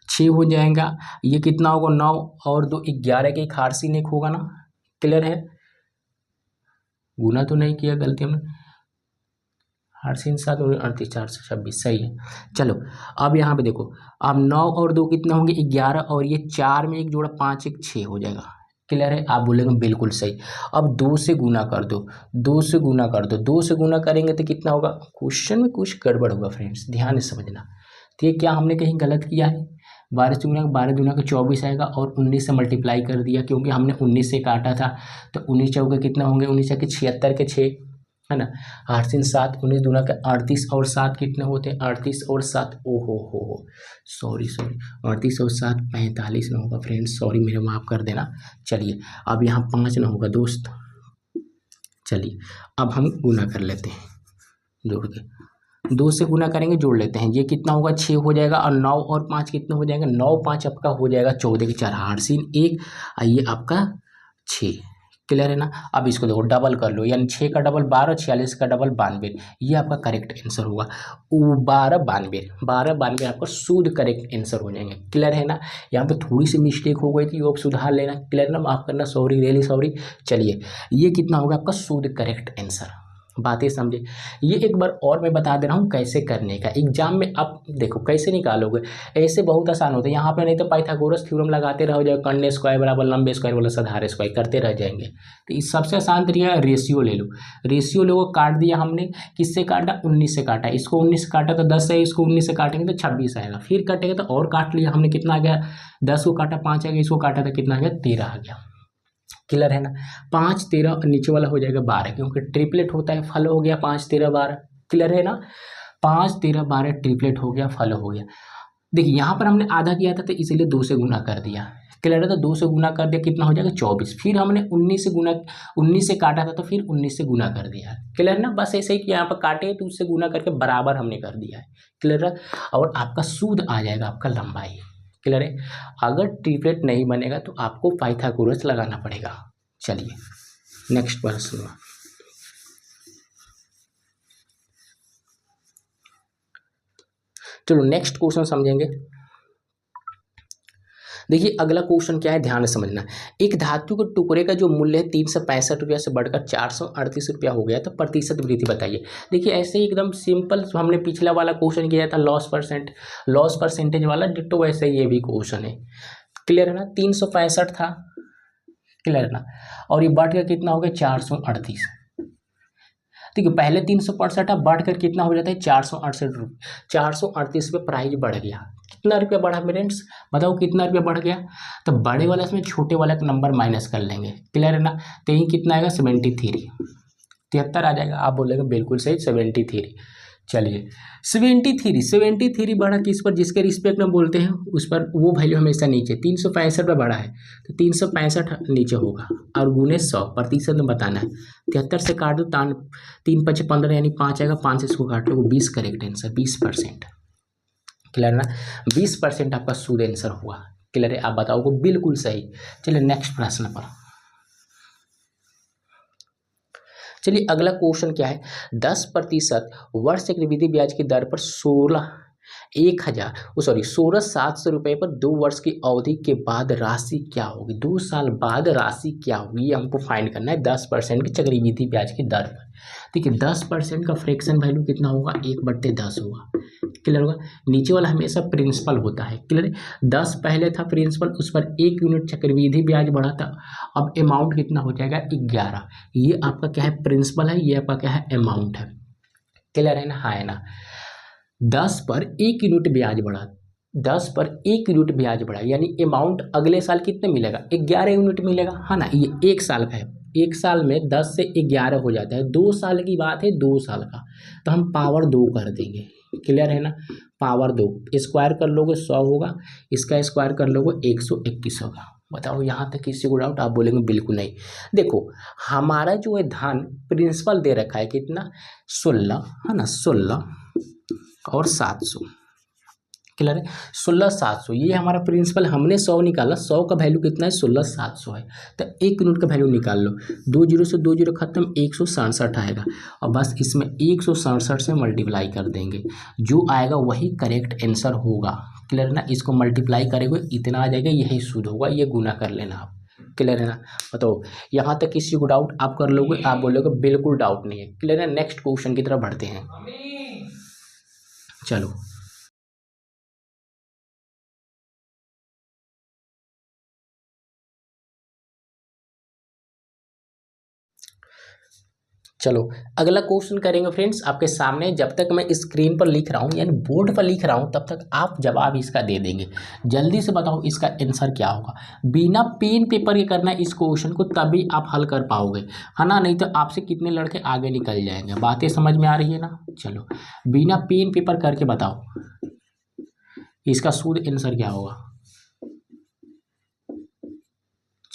6 हो जाएगा, ये कितना होगा, 9 और 2 11 के, एक हार्सिन एक होगा ना। क्लियर है, गुना तो नहीं किया, गलती हमने, 8 7 38 426, सही है। चलो अब यहाँ पे देखो, अब 9 और 2 कितना होंगे, 11, और ये 4 में एक जोड़ा 5 1 6 हो जाएगा। क्लियर है, आप बोलेंगे बिल्कुल सही। अब 2 से गुना कर दो, 2 से गुना कर दो, 2 से गुना करेंगे तो कितना होगा, क्वेश्चन में कुछ गड़बड़ होगा फ्रेंड्स, ध्यान से समझना। तो ये क्या हमने कहीं गलत किया है, 12 से गुना, 12 दूना का 24 आएगा, और 19 से मल्टीप्लाई कर दिया, क्योंकि हमने 19 से काटा था, तो 19 चौके कितना होंगे, 19 के 76 के 6, है ना, 8 से 7, 19 दूना का 38 और 7 कितने होते हैं, 38 और 7, हो सॉरी 38 और 7 45 ना होगा फ्रेंड्स, सॉरी मेरे माफ़ कर देना। चलिए अब यहाँ 5 ना होगा दोस्त, चलिए अब हम गुना कर लेते हैं जोड़ के, 2 से गुना करेंगे, जोड़ लेते हैं, ये कितना होगा 6 हो जाएगा, और 9 और 5 कितना हो जाएगा, 9 5 आपका हो जाएगा 14 के 4 हारसीन 1, ये आपका 6। क्लियर है ना। अब इसको देखो डबल कर लो, यानी 6 का डबल 12, 46 का डबल 92, ये आपका करेक्ट आंसर होगा। 12 92 आपका शुद्ध करेक्ट आंसर हो जाएंगे। क्लियर है ना। यहाँ पे थोड़ी सी मिस्टेक हो गई थी, वो सुधार लेना। क्लियर ना, माफ करना, सॉरी, रियली सॉरी। चलिए, ये कितना होगा आपका शुद्ध करेक्ट आंसर। बातें समझे। ये एक बार और मैं बता दे रहा हूँ कैसे करने का। एग्जाम में आप देखो कैसे निकालोगे, ऐसे बहुत आसान होता है। यहाँ पे नहीं तो पाइथागोरस थ्योरम लगाते रहो जाए, कर्ने स्क्वायर बराबर लंबे स्क्वायर वाला साधारे स्क्वायर करते रह जाएंगे। तो इस सबसे आसान तरीका रेशियो ले लो। रेशियो लोगों काट दिया हमने, किससे काटा, 19 से काटा। इसको 19 से काटा तो 10 है, इसको 19 से काटेंगे तो 26 आएगा। फिर काटेंगे तो और काट लिया हमने, कितना आ गया, 10 को काटा 5 आ गया, इसको काटा तो कितना आ गया, 13 आ गया। क्लियर है ना। 5 13 नीचे वाला हो जाएगा 12, क्योंकि ट्रिपलेट होता है, फल हो गया 5 13 12। क्लियर है ना। 5 13 12 ट्रिपलेट हो गया, फल हो गया। देखिए यहाँ पर हमने आधा किया था तो इसीलिए 2 से गुना कर दिया। क्लियर है। तो 2 से गुना कर दिया, कितना हो जाएगा 24। फिर हमने 19 से काटा था तो फिर 19 से गुना कर दिया। क्लियर ना। बस ऐसे ही कि यहाँ पर काटे तो उससे गुना करके बराबर हमने कर दिया है। क्लियर है। और आपका शुद्ध आ जाएगा आपका लंबाई। क्लियर है। अगर ट्रिपलेट नहीं बनेगा तो आपको पाइथागोरस लगाना पड़ेगा। चलिए नेक्स्ट प्रश्न। चलो नेक्स्ट क्वेश्चन समझेंगे। देखिए अगला क्वेश्चन क्या है, ध्यान से समझना। एक धातु के टुकड़े का जो मूल्य है 365 रुपया से बढ़कर 438 रुपया हो गया, तो प्रतिशत वृद्धि बताइए। देखिए ऐसे ही एकदम सिंपल, हमने पिछला वाला क्वेश्चन किया था लॉस परसेंटेज वाला, डिट्टो वैसे ये भी क्वेश्चन है। क्लियर है ना। 365 था, क्लियर ना, और ये बढ़ कर कितना हो गया 438। ठीक है, पहले 365 अब बढ़ कर कितना हो जाता है 468 रुपये। 438 पे प्राइस बढ़ गया। कितना रुपया बढ़ा फ्रेंड्स, बताओ कितना रुपया बढ़ गया। तो बड़े वाला इसमें छोटे वाला का नंबर माइनस कर लेंगे। क्लियर है ना। तो यही कितना आएगा 73, 73 आ जाएगा। आप बोलेंगे बिल्कुल सही 73। चलिए 73 बढ़ा किस पर, जिसके रिस्पेक्ट में बोलते हैं उस पर वो वैल्यू हमेशा नीचे। 365 पर बढ़ा है तो 365 नीचे होगा, और गुने 100 प्रतिशत में बताना है। 73 से काट दो, 3 5 15 यानी 5 आएगा, 5 से इसको काट लो, 20 करेक्ट आंसर, 20%। क्लियर ना। 20% आपका शुद्ध आंसर हुआ। क्लियर है। आप बताओगे बिल्कुल सही। चलिए नेक्स्ट प्रश्न पर। चलिए अगला क्वेश्चन क्या है, 10% वर्ष चक्रवृद्धि ब्याज की दर पर 16,700 रुपये पर 2 वर्ष की अवधि के बाद राशि क्या होगी। 2 साल बाद राशि क्या होगी, ये हमको फाइंड करना है। 10% की चक्रवृद्धि ब्याज की दर पर। ठीक है, 10% का फ्रैक्शन वैल्यू कितना होगा, 1/10 होगा। क्लियर होगा। नीचे वाला हमेशा प्रिंसिपल होता है। क्लियर। 10 पहले था प्रिंसिपल, उस पर 1 यूनिट चक्रवृद्धि ब्याज बढ़ा था। अब अमाउंट कितना हो जाएगा 11। ये आपका क्या है, प्रिंसिपल है, ये आपका क्या है, अमाउंट है। क्लियर है ना। हाँ है ना। 10 पर 1 यूनिट ब्याज बढ़ा, 10 पर 1 यूनिट ब्याज बढ़ा, यानी अमाउंट अगले साल कितने मिलेगा, 11 यूनिट मिलेगा। है ना। ये 1 साल का है, 1 साल में 10 से 11 हो जाता है। 2 साल की बात है, 2 साल का, तो हम पावर 2 कर देंगे। क्लियर है ना। पावर 2 स्क्वायर कर लोगे 100 होगा, इसका स्क्वायर कर लोगे 121 होगा। बताओ यहाँ तक किसी को डाउट, आप बोलेंगे बिल्कुल नहीं। देखो हमारा जो है धन प्रिंसिपल दे रखा है कितना, 16, है ना, 16 और 700। क्लियर है। 16,700 ये हमारा प्रिंसिपल, हमने 100 निकाला, 100 का वैल्यू कितना है 16,700 है। तो 1 यूनिट का वैल्यू निकाल लो, 2 जीरो से 2 जीरो खत्म, 167 आएगा, और बस इसमें 167 से मल्टीप्लाई कर देंगे, जो आएगा वही करेक्ट आंसर होगा। क्लियर ना। इसको मल्टीप्लाई करेंगे इतना आ जाएगा, यही शुद्ध होगा, ये गुना कर लेना आप। क्लियर है ना। बताओ यहाँ तक किसी को डाउट, आप कर लोगे, आप बोलोगे बिल्कुल डाउट नहीं है। क्लियर है। नेक्स्ट क्वेश्चन की तरफ बढ़ते हैं। चलो चलो अगला क्वेश्चन करेंगे फ्रेंड्स आपके सामने। जब तक मैं स्क्रीन पर लिख रहा हूँ यानी बोर्ड पर लिख रहा हूँ, तब तक आप जवाब इसका दे देंगे। जल्दी से बताओ इसका आंसर क्या होगा। बिना पेन पेपर के करना है इस क्वेश्चन को, तभी आप हल कर पाओगे, है ना। नहीं तो आपसे कितने लड़के आगे निकल जाएंगे। बातें समझ में आ रही है ना। चलो बिना पेन पेपर करके बताओ इसका शुद्ध आंसर क्या होगा।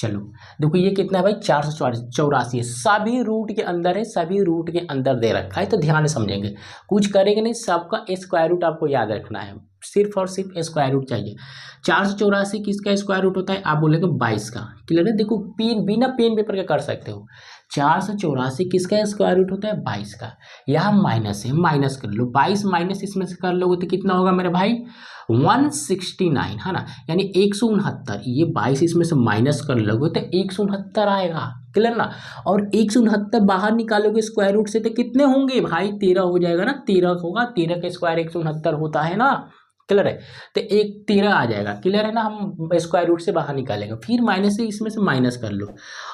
चलो देखो ये कितना है भाई 484 है, सभी रूट के अंदर है, सभी रूट के अंदर दे रखा है, तो ध्यान से समझेंगे, कुछ करेंगे नहीं, सबका स्क्वायर रूट आपको याद रखना है, सिर्फ और सिर्फ स्क्वायर रूट चाहिए। 484 किसका स्क्वायर रूट होता है, आप बोलेंगे 22 का। क्लियर है, देखो पेन बिना पेन पेपर के कर सकते हो। 484 किसका स्क्वायर रूट होता है, 22 का। यहाँ माइनस है, माइनस कर लो, 22 माइनस इसमें से कर लोगे तो कितना होगा मेरे भाई 169, है ना, यानी 169। ये 22 इसमें से माइनस कर लोगे तो 169 आएगा। क्लियर ना, और 169 बाहर निकालोगे स्क्वायर रूट से तो कितने होंगे भाई 13 हो जाएगा ना, 13 होगा, 13 का स्क्वायर 169 होता है ना। क्लियर है, तो एक 13 आ जाएगा। क्लियर है ना, हम स्क्वायर रूट से बाहर निकालेंगे, फिर माइनस से इसमें से माइनस कर लो।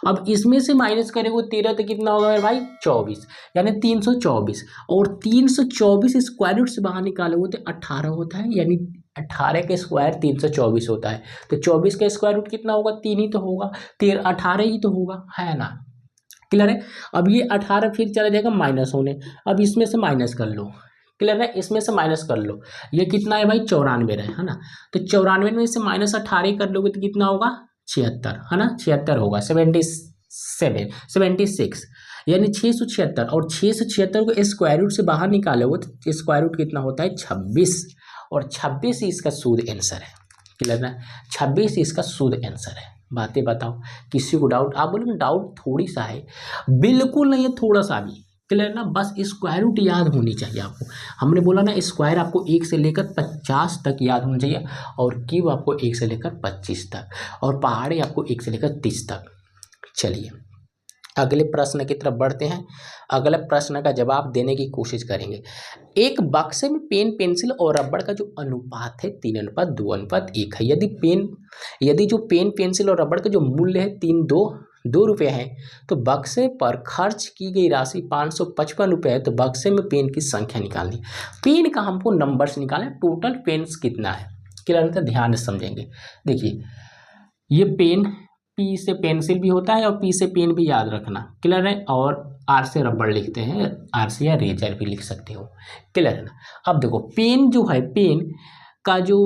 अब इसमें से माइनस करेंगे 13 तो कितना होगा मेरे भाई 24, यानी 324, और 324 स्क्वायर रूट से बाहर निकालोगे तो 18 होता है, यानी 18 का स्क्वायर 324 होता है। तो 24 का स्क्वायर रूट कितना होगा 3 ही तो होगा, 13 18 ही तो होगा, है ना। क्लियर है, अब ये 18 फिर चला जाएगा माइनस होने, अब इसमें से माइनस कर लो। क्लियर है, इसमें से माइनस कर लो, ये कितना है भाई 94 है ना, तो 94 में से माइनस 18 कर लोगे तो कितना होगा 76, है ना, 76 होगा, 76, यानी 676, और 676 को स्क्वायर रूट से बाहर निकालोगे तो स्क्वायर रूट कितना होता है 26, और 26 इसका शुद्ध आंसर है। क्लियर है, 26 इसका शुद्ध आंसर है। बातें बताओ, किसी को डाउट, आप बोलोगे डाउट थोड़ी सा है, बिल्कुल नहीं है, थोड़ा सा भी। क्लियर ना, बस स्क्वायर रूट याद होनी चाहिए आपको। हमने बोला ना स्क्वायर आपको 1 से लेकर 50 तक याद होना चाहिए, और क्यूब आपको 1 से लेकर 25 तक, और पहाड़ी आपको 1 से लेकर 30 तक। चलिए अगले प्रश्न की तरफ बढ़ते हैं। अगले प्रश्न का जवाब देने की कोशिश करेंगे। एक बक्से में पेन, पेंसिल और रबड़ का जो अनुपात है 3:2:1 है। यदि जो पेन, पेंसिल और रबड़ का जो मूल्य है 2 रुपये है, तो बक्से पर खर्च की गई राशि 555 रुपये है, तो बक्से में पेन की संख्या निकालनी। पेन का हमको नंबर्स निकालना, टोटल पेन्स कितना है। क्लियर, तो ध्यान से समझेंगे। देखिए ये पेन, पी से पेंसिल भी होता है और पी से पेन भी याद रखना। क्लियर है, और आर से रबड़ लिखते हैं, आर से या रेजर भी लिख सकते हो। क्लियर है ना। अब देखो पेन जो है, पेन का जो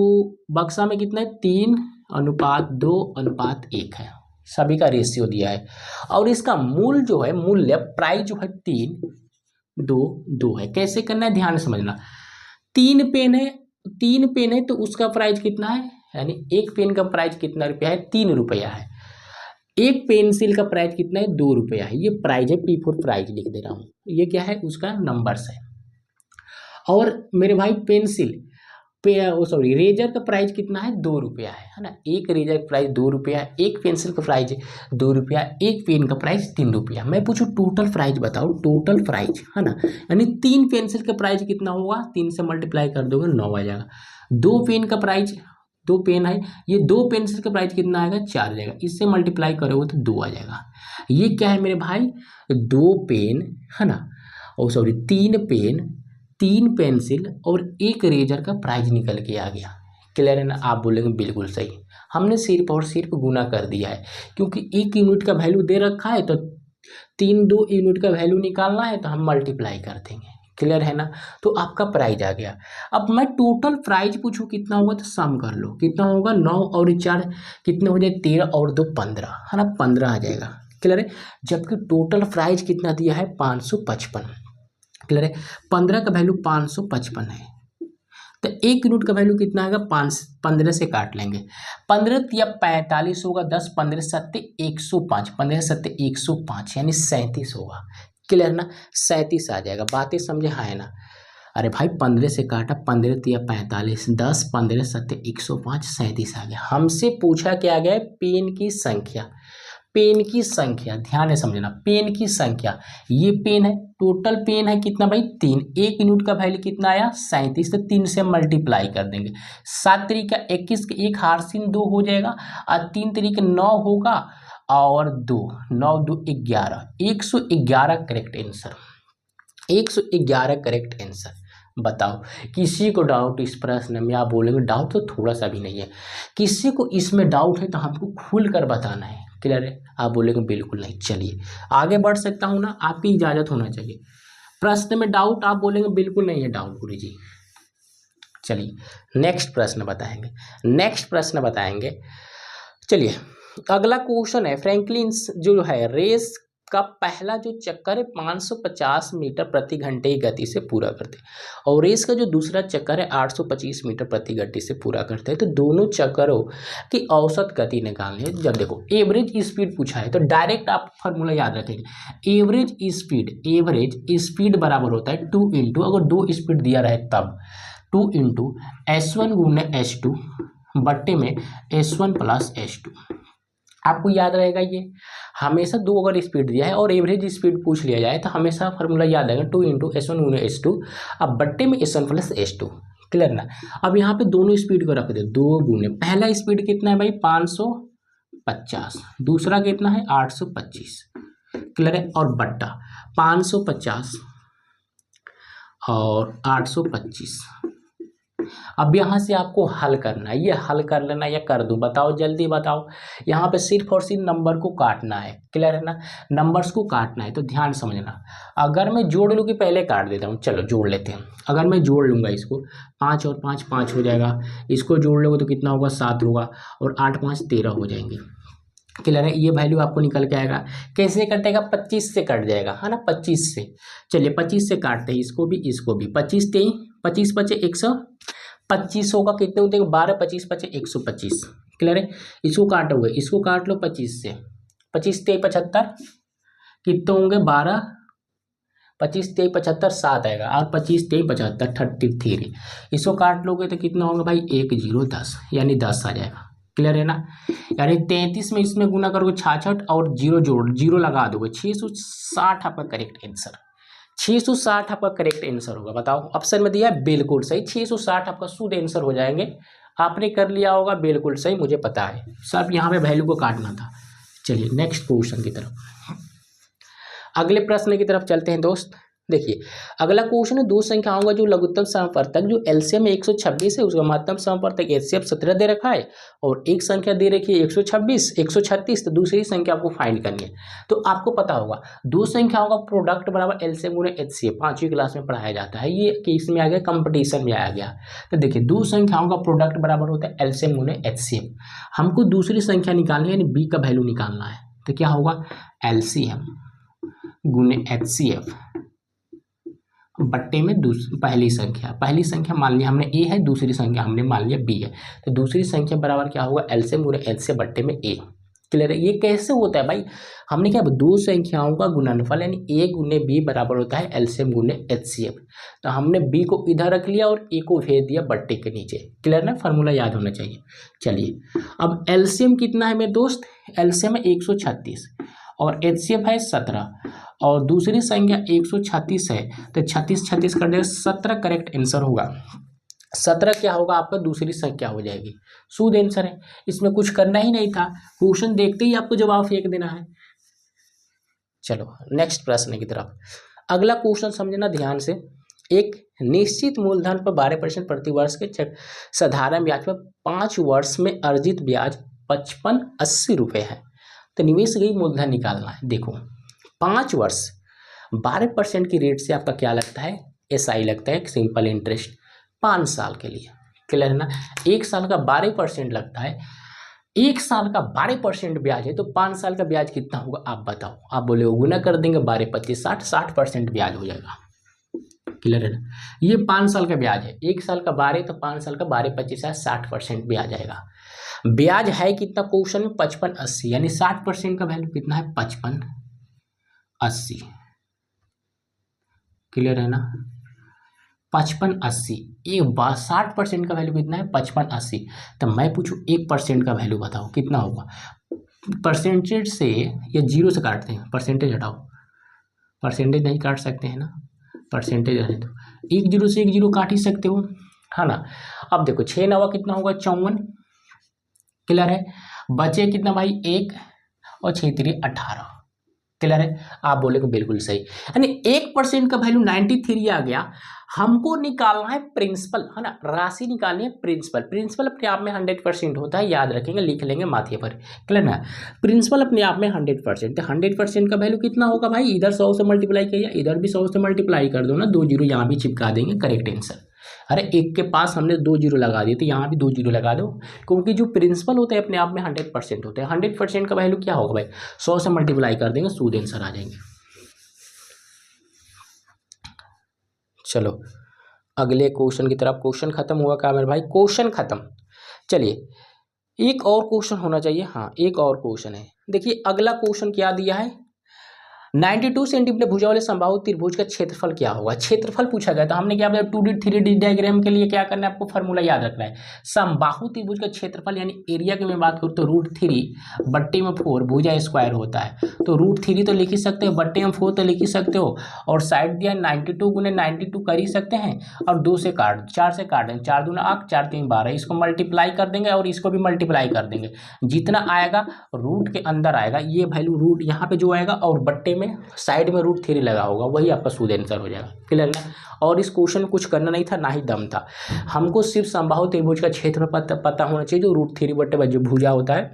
बक्सा में कितना है 3:2:1 है, सभी का रेशियो दिया है, और इसका मूल जो है, मूल्य प्राइस जो है 3:2:2 है। कैसे करना है ध्यान से समझना। 3 पेन है तो उसका प्राइस कितना है, यानी एक पेन का प्राइस कितना रुपया है 3 रुपया है। एक पेंसिल का प्राइस कितना है 2 रुपया है, ये प्राइस है, P4 प्राइस लिख दे रहा हूँ, ये क्या है उसका नंबर्स है। और मेरे भाई पेंसिल रेजर का प्राइस कितना है 2 रुपया है ना, एक रेजर का प्राइस 2 रुपया है, एक पेंसिल का प्राइस 2 रुपया, एक पेन का प्राइस 3 रुपया। मैं पूछूं टोटल प्राइस बताओ, टोटल प्राइस, है ना, यानी 3 पेंसिल का प्राइस कितना होगा, 3 से मल्टीप्लाई कर दोगे 9 आ जाएगा। 2 पेन का प्राइस, 2 पेन है, ये 2 पेंसिल का प्राइस कितना आएगा 4 जाएगा, इससे मल्टीप्लाई करोगे तो 2 आ जाएगा। ये क्या है मेरे भाई 2 पेन, है ना, और सॉरी 3 पेन, 3 पेंसिल और एक रेजर का प्राइस निकल के आ गया। क्लियर है ना, आप बोलेंगे बिल्कुल सही, हमने सिर्फ और सिर्फ गुना कर दिया है, क्योंकि 1 यूनिट का वैल्यू दे रखा है तो 2 यूनिट का वैल्यू निकालना है तो हम मल्टीप्लाई कर देंगे। क्लियर है ना, तो आपका प्राइस आ गया। अब मैं टोटल प्राइस पूछूं कितना होगा तो सम कर लो, कितना होगा 9 और 4 कितने हो जाए 13 और 2 15, है ना, 15 आ जाएगा। क्लियर है, जबकि टोटल प्राइस कितना दिया है 555। क्लियर है, 15 का वैल्यू 555 है, तो 1 यूनिट का वैल्यू कितना आएगा 15 से काट लेंगे, 15 या 45 होगा, 10 15 7 105, 15 7 105 यानी 37 होगा। क्लियर ना, 37 आ जाएगा। बातें समझे, हाँ है ना। अरे भाई 15 से काटा, 15 या 45, 10 15 7 105, 37 आ गया। हमसे पूछा क्या गया है पेन की संख्या, पेन की संख्या ध्यान से समझना, पेन की संख्या। ये पेन है, टोटल पेन है कितना भाई 3, 1 यूनिट का वैल्यू कितना आया 37, तो 3 से मल्टीप्लाई कर देंगे। 7 तरीका 21 के 1 हारसीन 2 हो जाएगा, और 3 तरीके 9 होगा, और 2 9 2 11, 111 करेक्ट आंसर, 111 करेक्ट आंसर। बताओ किसी को डाउट इस प्रश्न में, आप बोलेंगे डाउट तो थोड़ा सा भी नहीं है, किसी को इसमें डाउट है तो हमको खुल कर बताना है। क्लियर है, आप बोलेंगे बिल्कुल नहीं। चलिए आगे बढ़ सकता हूँ ना, आपकी इजाज़त होना चाहिए। प्रश्न में डाउट, आप बोलेंगे बिल्कुल नहीं है डाउट गुरु जी। चलिए नेक्स्ट प्रश्न बताएंगे, नेक्स्ट प्रश्न बताएंगे। चलिए अगला क्वेश्चन है फ्रैंकलिन जो है रेस का पहला जो चक्कर है 550 मीटर प्रति घंटे की गति से पूरा करते हैं और रेस का जो दूसरा चक्कर है 825 मीटर प्रति घंटे से पूरा करते हैं। तो दोनों चक्करों की औसत गति निकालनी है। जब देखो एवरेज स्पीड पूछा है तो डायरेक्ट आप फार्मूला याद रखेंगे, एवरेज स्पीड बराबर होता है 2 इंटू, अगर 2 स्पीड दिया रहे तब 2 इंटू S1 गुने S2 बट्टे में S1 प्लस S2। आपको याद रहेगा ये हमेशा 2 अगर स्पीड दिया है और एवरेज स्पीड पूछ लिया जाए तो हमेशा फार्मूला याद रहेगा 2 इंटू S1 गुने S2 अब बट्टे में S1 प्लस S2। क्लियर ना। अब यहाँ पे दोनों स्पीड को रख दे, 2 गुने पहला स्पीड कितना है भाई 550, दूसरा कितना है 825। क्लियर है। और बट्टा 550 और 825। अब यहाँ से आपको हल करना है, ये हल कर लेना या कर दूं, बताओ जल्दी बताओ। यहाँ पे सिर्फ और सिर्फ नंबर को काटना है। क्लियर है ना, नंबर्स को काटना है। तो ध्यान समझना, अगर मैं जोड़ लूँ कि पहले काट देता हूँ, चलो जोड़ लेते हैं। अगर मैं जोड़ लूँगा इसको 5 और 5 5 हो जाएगा, इसको जोड़ लोगे तो कितना होगा 7 होगा और 8 5 13 हो जाएंगे। क्लियर है, ये वैल्यू आपको निकल के आएगा। कैसे कटेगा 25 से कट जाएगा है ना, 25 से। चलिए 25 से काटते हैं इसको भी 25 23 25 बचे 125 होगा, कितने होते हैं 12 25 बचे 125। क्लियर है, इसको काटोगे, इसको काट लो 25 से, 25 23 75 कितने होंगे 12 25 23 75 7 आएगा और 25 23 75 33। इसको काट लोगे तो कितना होगा भाई 1 0 10 यानी 10 आ जाएगा। क्लियर है ना, यानी 33 में इसमें गुना करोगे 66 और जीरो लगा दोगे 660 आपका करेक्ट आंसर। 660 आपका करेक्ट आंसर होगा। बताओ ऑप्शन में दिया है बिल्कुल सही, 660 आपका शुद्ध आंसर हो जाएंगे। आपने कर लिया होगा बिल्कुल सही, मुझे पता है। सब यहाँ पे वैल्यू को काटना था। चलिए नेक्स्ट क्वेश्चन की तरफ, अगले प्रश्न की तरफ चलते हैं दोस्त। देखिए अगला क्वेश्चन है, दो संख्याओं का जो लघुत्तम समवर्तक जो एलसीएम 126 है उसका महत्तम समवर्तक एचसीएफ 17 दे रखा है और एक संख्या दे रखी है 136, तो दूसरी संख्या आपको फाइंड करनी है। तो आपको पता होगा दो संख्याओं का प्रोडक्ट बराबर एलसीएम गुणे एचसीएफ 5वीं क्लास में पढ़ाया जाता है। ये केस में आ गया, कंपटीशन में आ गया। तो देखिए दो संख्याओं का प्रोडक्ट बराबर होता है एलसीएम गुणे एचसीएफ। हमको दूसरी संख्या निकालनी है, यानी बी का वैल्यू निकालना है। तो क्या होगा एलसीएम गुणे एचसीएफ बट्टे में पहली संख्या मान लिया हमने ए है, दूसरी संख्या हमने मान लिया बी है। तो दूसरी संख्या बराबर क्या होगा एलसीएम गुणे एचसीएफ बट्टे में ए। क्लियर है, ये कैसे होता है भाई, हमने क्या दो संख्याओं का गुणनफल यानी ए गुणे बी बराबर होता है एलसीएम गुणे एचसीएफ। तो हमने बी को इधर रख लिया और ए को भेज दिया बट्टे के नीचे। क्लियर ना, फार्मूला याद होना चाहिए। चलिए अब एलसीएम कितना है मेरे दोस्त, एलसीएम है 136 और एचसीएफ है 17 और दूसरी संख्या 136 है। तो 36 कर देगा 17 करेक्ट आंसर होगा। 17 क्या होगा आपका दूसरी संख्या हो जाएगी, शुद्ध आंसर है। इसमें कुछ करना ही नहीं था, क्वेश्चन देखते ही आपको जवाब फेंक देना है। चलो नेक्स्ट प्रश्न की तरफ। अगला क्वेश्चन समझना ध्यान से। एक निश्चित मूलधन पर 12% प्रतिवर्ष के साधारण ब्याज पर 5 वर्ष में अर्जित ब्याज 5580 रुपये है। तो निवेश गई मूलधन निकालना है। देखो 5 वर्ष 12% की रेट से आपका क्या लगता है, एसआई लगता है, सिंपल इंटरेस्ट 5 साल के लिए। क्लियर है ना, 1 साल का 12% लगता है, 1 साल का 12% ब्याज है तो 5 साल का ब्याज कितना होगा आप बताओ। आप बोले गुना कर देंगे 12 25 60% ब्याज हो जाएगा। क्लियर है ना, ये 5 साल का ब्याज है, 1 साल का 12 तो 5 साल का 12 25 60% ब्याज आएगा। ब्याज है कितना क्वेश्चन में 5580, यानी 60% का वैल्यू कितना है 5580। क्लियर है ना, 5580 एक बार 60% का वैल्यू कितना है 5580। तो मैं पूछूं 1% का वैल्यू बताओ कितना होगा। परसेंटेज से या जीरो से काटते हैं, परसेंटेज हटाओ, परसेंटेज नहीं काट सकते हैं ना, परसेंटेज रहने दो। 1 0 से 1 0 काट ही सकते हो है ना। अब देखो 6 9 कितना होगा 54। क्लियर है, बचे कितना भाई 1 और 6 3 18। क्लियर है, आप बोले को बिल्कुल सही, यानी 1% का वैल्यू 93 आ गया। हमको निकालना है प्रिंसिपल है ना, राशि निकालनी है प्रिंसिपल अपने आप में 100% होता है, याद रखेंगे, लिख लेंगे माथे पर। क्लियर ना, प्रिंसिपल अपने आप में 100%। तो 100% का वैल्यू कितना होगा भाई, इधर 100 से मल्टीप्लाई किया, इधर भी 100 से मल्टीप्लाई कर दो ना, 2 0 यहाँ भी चिपका देंगे, करेक्ट आंसर। अरे एक के पास हमने 2 जीरो लगा दिए, तो यहाँ भी 2 जीरो लगा दो, क्योंकि जो प्रिंसिपल होते हैं अपने आप में 100% होते हैं। 100% का वैल्यू क्या होगा भाई, 100 से मल्टीप्लाई कर देंगे, सूद आंसर आ जाएंगे। चलो अगले क्वेश्चन की तरफ। क्वेश्चन खत्म हुआ क्या मेरे भाई, क्वेश्चन खत्म। चलिए एक और क्वेश्चन होना चाहिए, हाँ एक और क्वेश्चन है। देखिए अगला क्वेश्चन क्या दिया है, 92 सेंटीमीटर भुजा वाले समबाहु त्रिभुज का क्षेत्रफल क्या होगा। क्षेत्रफल पूछा गया, तो हमने क्या बताया 2D 3D डायग्राम के लिए क्या करना है, आपको फार्मूला याद रखना है। समबाहु त्रिभुज का क्षेत्रफल यानी एरिया की मैं बात करूँ तो √3/4 भुजा स्क्वायर होता है। तो √3 तो लिख ही सकते हो, /4 तो लिख ही सकते हो, और साइड दिया 92 × 92 कर ही सकते हैं, और 2 से काट 4 से काट देंगे, 4 दूना 8 4 3 12, इसको मल्टीप्लाई कर देंगे और इसको भी मल्टीप्लाई कर देंगे। जितना आएगा रूट के अंदर आएगा, ये वैल्यू रूट यहाँ पे जो आएगा, और बट्टे में साइड में √3 लगा होगा, वही आपका सूद आंसर हो जाएगा। क्लियर ना। और इस क्वेश्चन में कुछ करना नहीं था, ना ही दम था, हमको सिर्फ समबाहु त्रिभुज का क्षेत्र पता होना चाहिए, जो √3 जो भुजा होता है,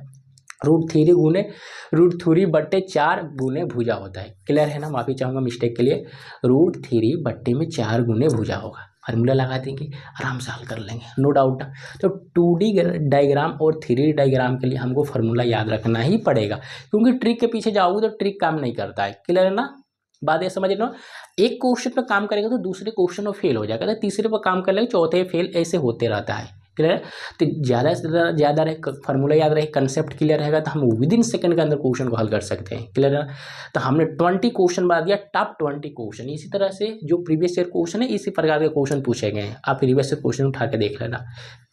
√3 गुने √3/4 गुने भुजा होता है। क्लियर है ना, माफ़ी चाहूँगा मिस्टेक के लिए, √3/4 गुने भुजा होगा। फार्मूला लगा देंगे, आराम से हल कर लेंगे, नो डाउट। तो 2D डायग्राम और 3D डायग्राम के लिए हमको फार्मूला याद रखना ही पड़ेगा, क्योंकि ट्रिक के पीछे जाओगे तो ट्रिक काम नहीं करता है। क्लियर है ना, बात ये समझ लो। एक क्वेश्चन पर काम करेगा तो दूसरे क्वेश्चन में फेल हो जाएगा, तो तीसरे पर काम कर लेगा, चौथे फेल, ऐसे होते रहता है। क्लियर। तो ज़्यादा से ज़्यादा रहे फार्मूला याद रहे, कंसेप्ट क्लियर रहेगा, तो हम विदिन सेकंड के अंदर क्वेश्चन को हल कर सकते हैं। क्लियर है। तो हमने 20 क्वेश्चन बता दिया, टॉप 20 क्वेश्चन। इसी तरह से जो प्रीवियस ईयर क्वेश्चन है, इसी प्रकार के क्वेश्चन पूछे गए हैं, आप प्रीवियस ईयर क्वेश्चन उठा के देख लेना।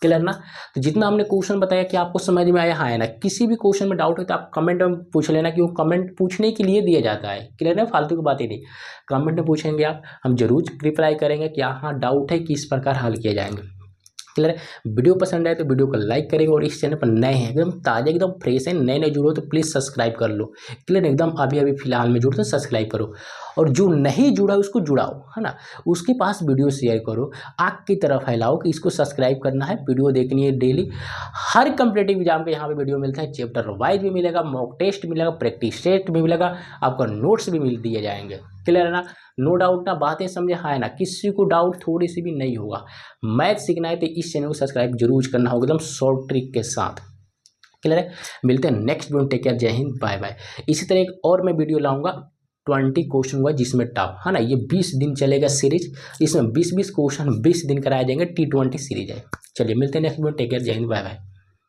क्लियर ना। तो जितना हमने क्वेश्चन बताया कि आपको समझ में आया, हाँ है ना। किसी भी क्वेश्चन में डाउट हो तो आप कमेंट में पूछ लेना, क्योंकि कमेंट पूछने के लिए दिया जाता है। क्लियर है, फालतू की बातें नहीं, कमेंट में पूछेंगे आप, हम जरूर रिप्लाई करेंगे कि हाँ डाउट है, किस प्रकार हल किए जाएंगे। क्लियर है। वीडियो पसंद आए तो वीडियो को लाइक करेंगे, और इस चैनल पर नए हैं, एकदम ताज़ा एकदम फ्रेश है, नए जुड़ो तो प्लीज़ सब्सक्राइब कर लो। क्लियर, एकदम अभी फिलहाल में जुड़ो तो सब्सक्राइब करो, और जो नहीं जुड़ा उसको जुड़ाओ, है ना। उसके पास वीडियो शेयर करो, आग की तरह फैलाओ कि इसको सब्सक्राइब करना है, वीडियो देखनी है डेली। हर कम्पिटेटिव एग्जाम के यहाँ पे वीडियो मिलता है, चैप्टर वाइज भी मिलेगा, मॉक टेस्ट मिलेगा, प्रैक्टिस टेस्ट भी मिलेगा, आपका नोट्स भी मिल दिए जाएंगे। क्लियर है ना, नो डाउट ना, बातें समझे, हाँ है ना। किसी को डाउट थोड़ी सी भी नहीं होगा, मैथ सीखना है तो इस चैनल को सब्सक्राइब जरूर करना होगा, एकदम शॉर्ट ट्रिक के साथ। क्लियर है, मिलते हैं नेक्स्ट वीडियो, टेक केयर, जय हिंद, बाय बाय। इसी तरह एक और मैं वीडियो लाऊंगा, 20 क्वेश्चन हुआ जिसमें टॉप, है ना। ये 20 दिन चलेगा सीरीज, इसमें 20 क्वेश्चन 20 दिन कराए जाएंगे, T20 सीरीज है। चलिए मिलते हैं नेक्स्ट वीडियो, टेक केयर, जय हिंद, बाय बाय।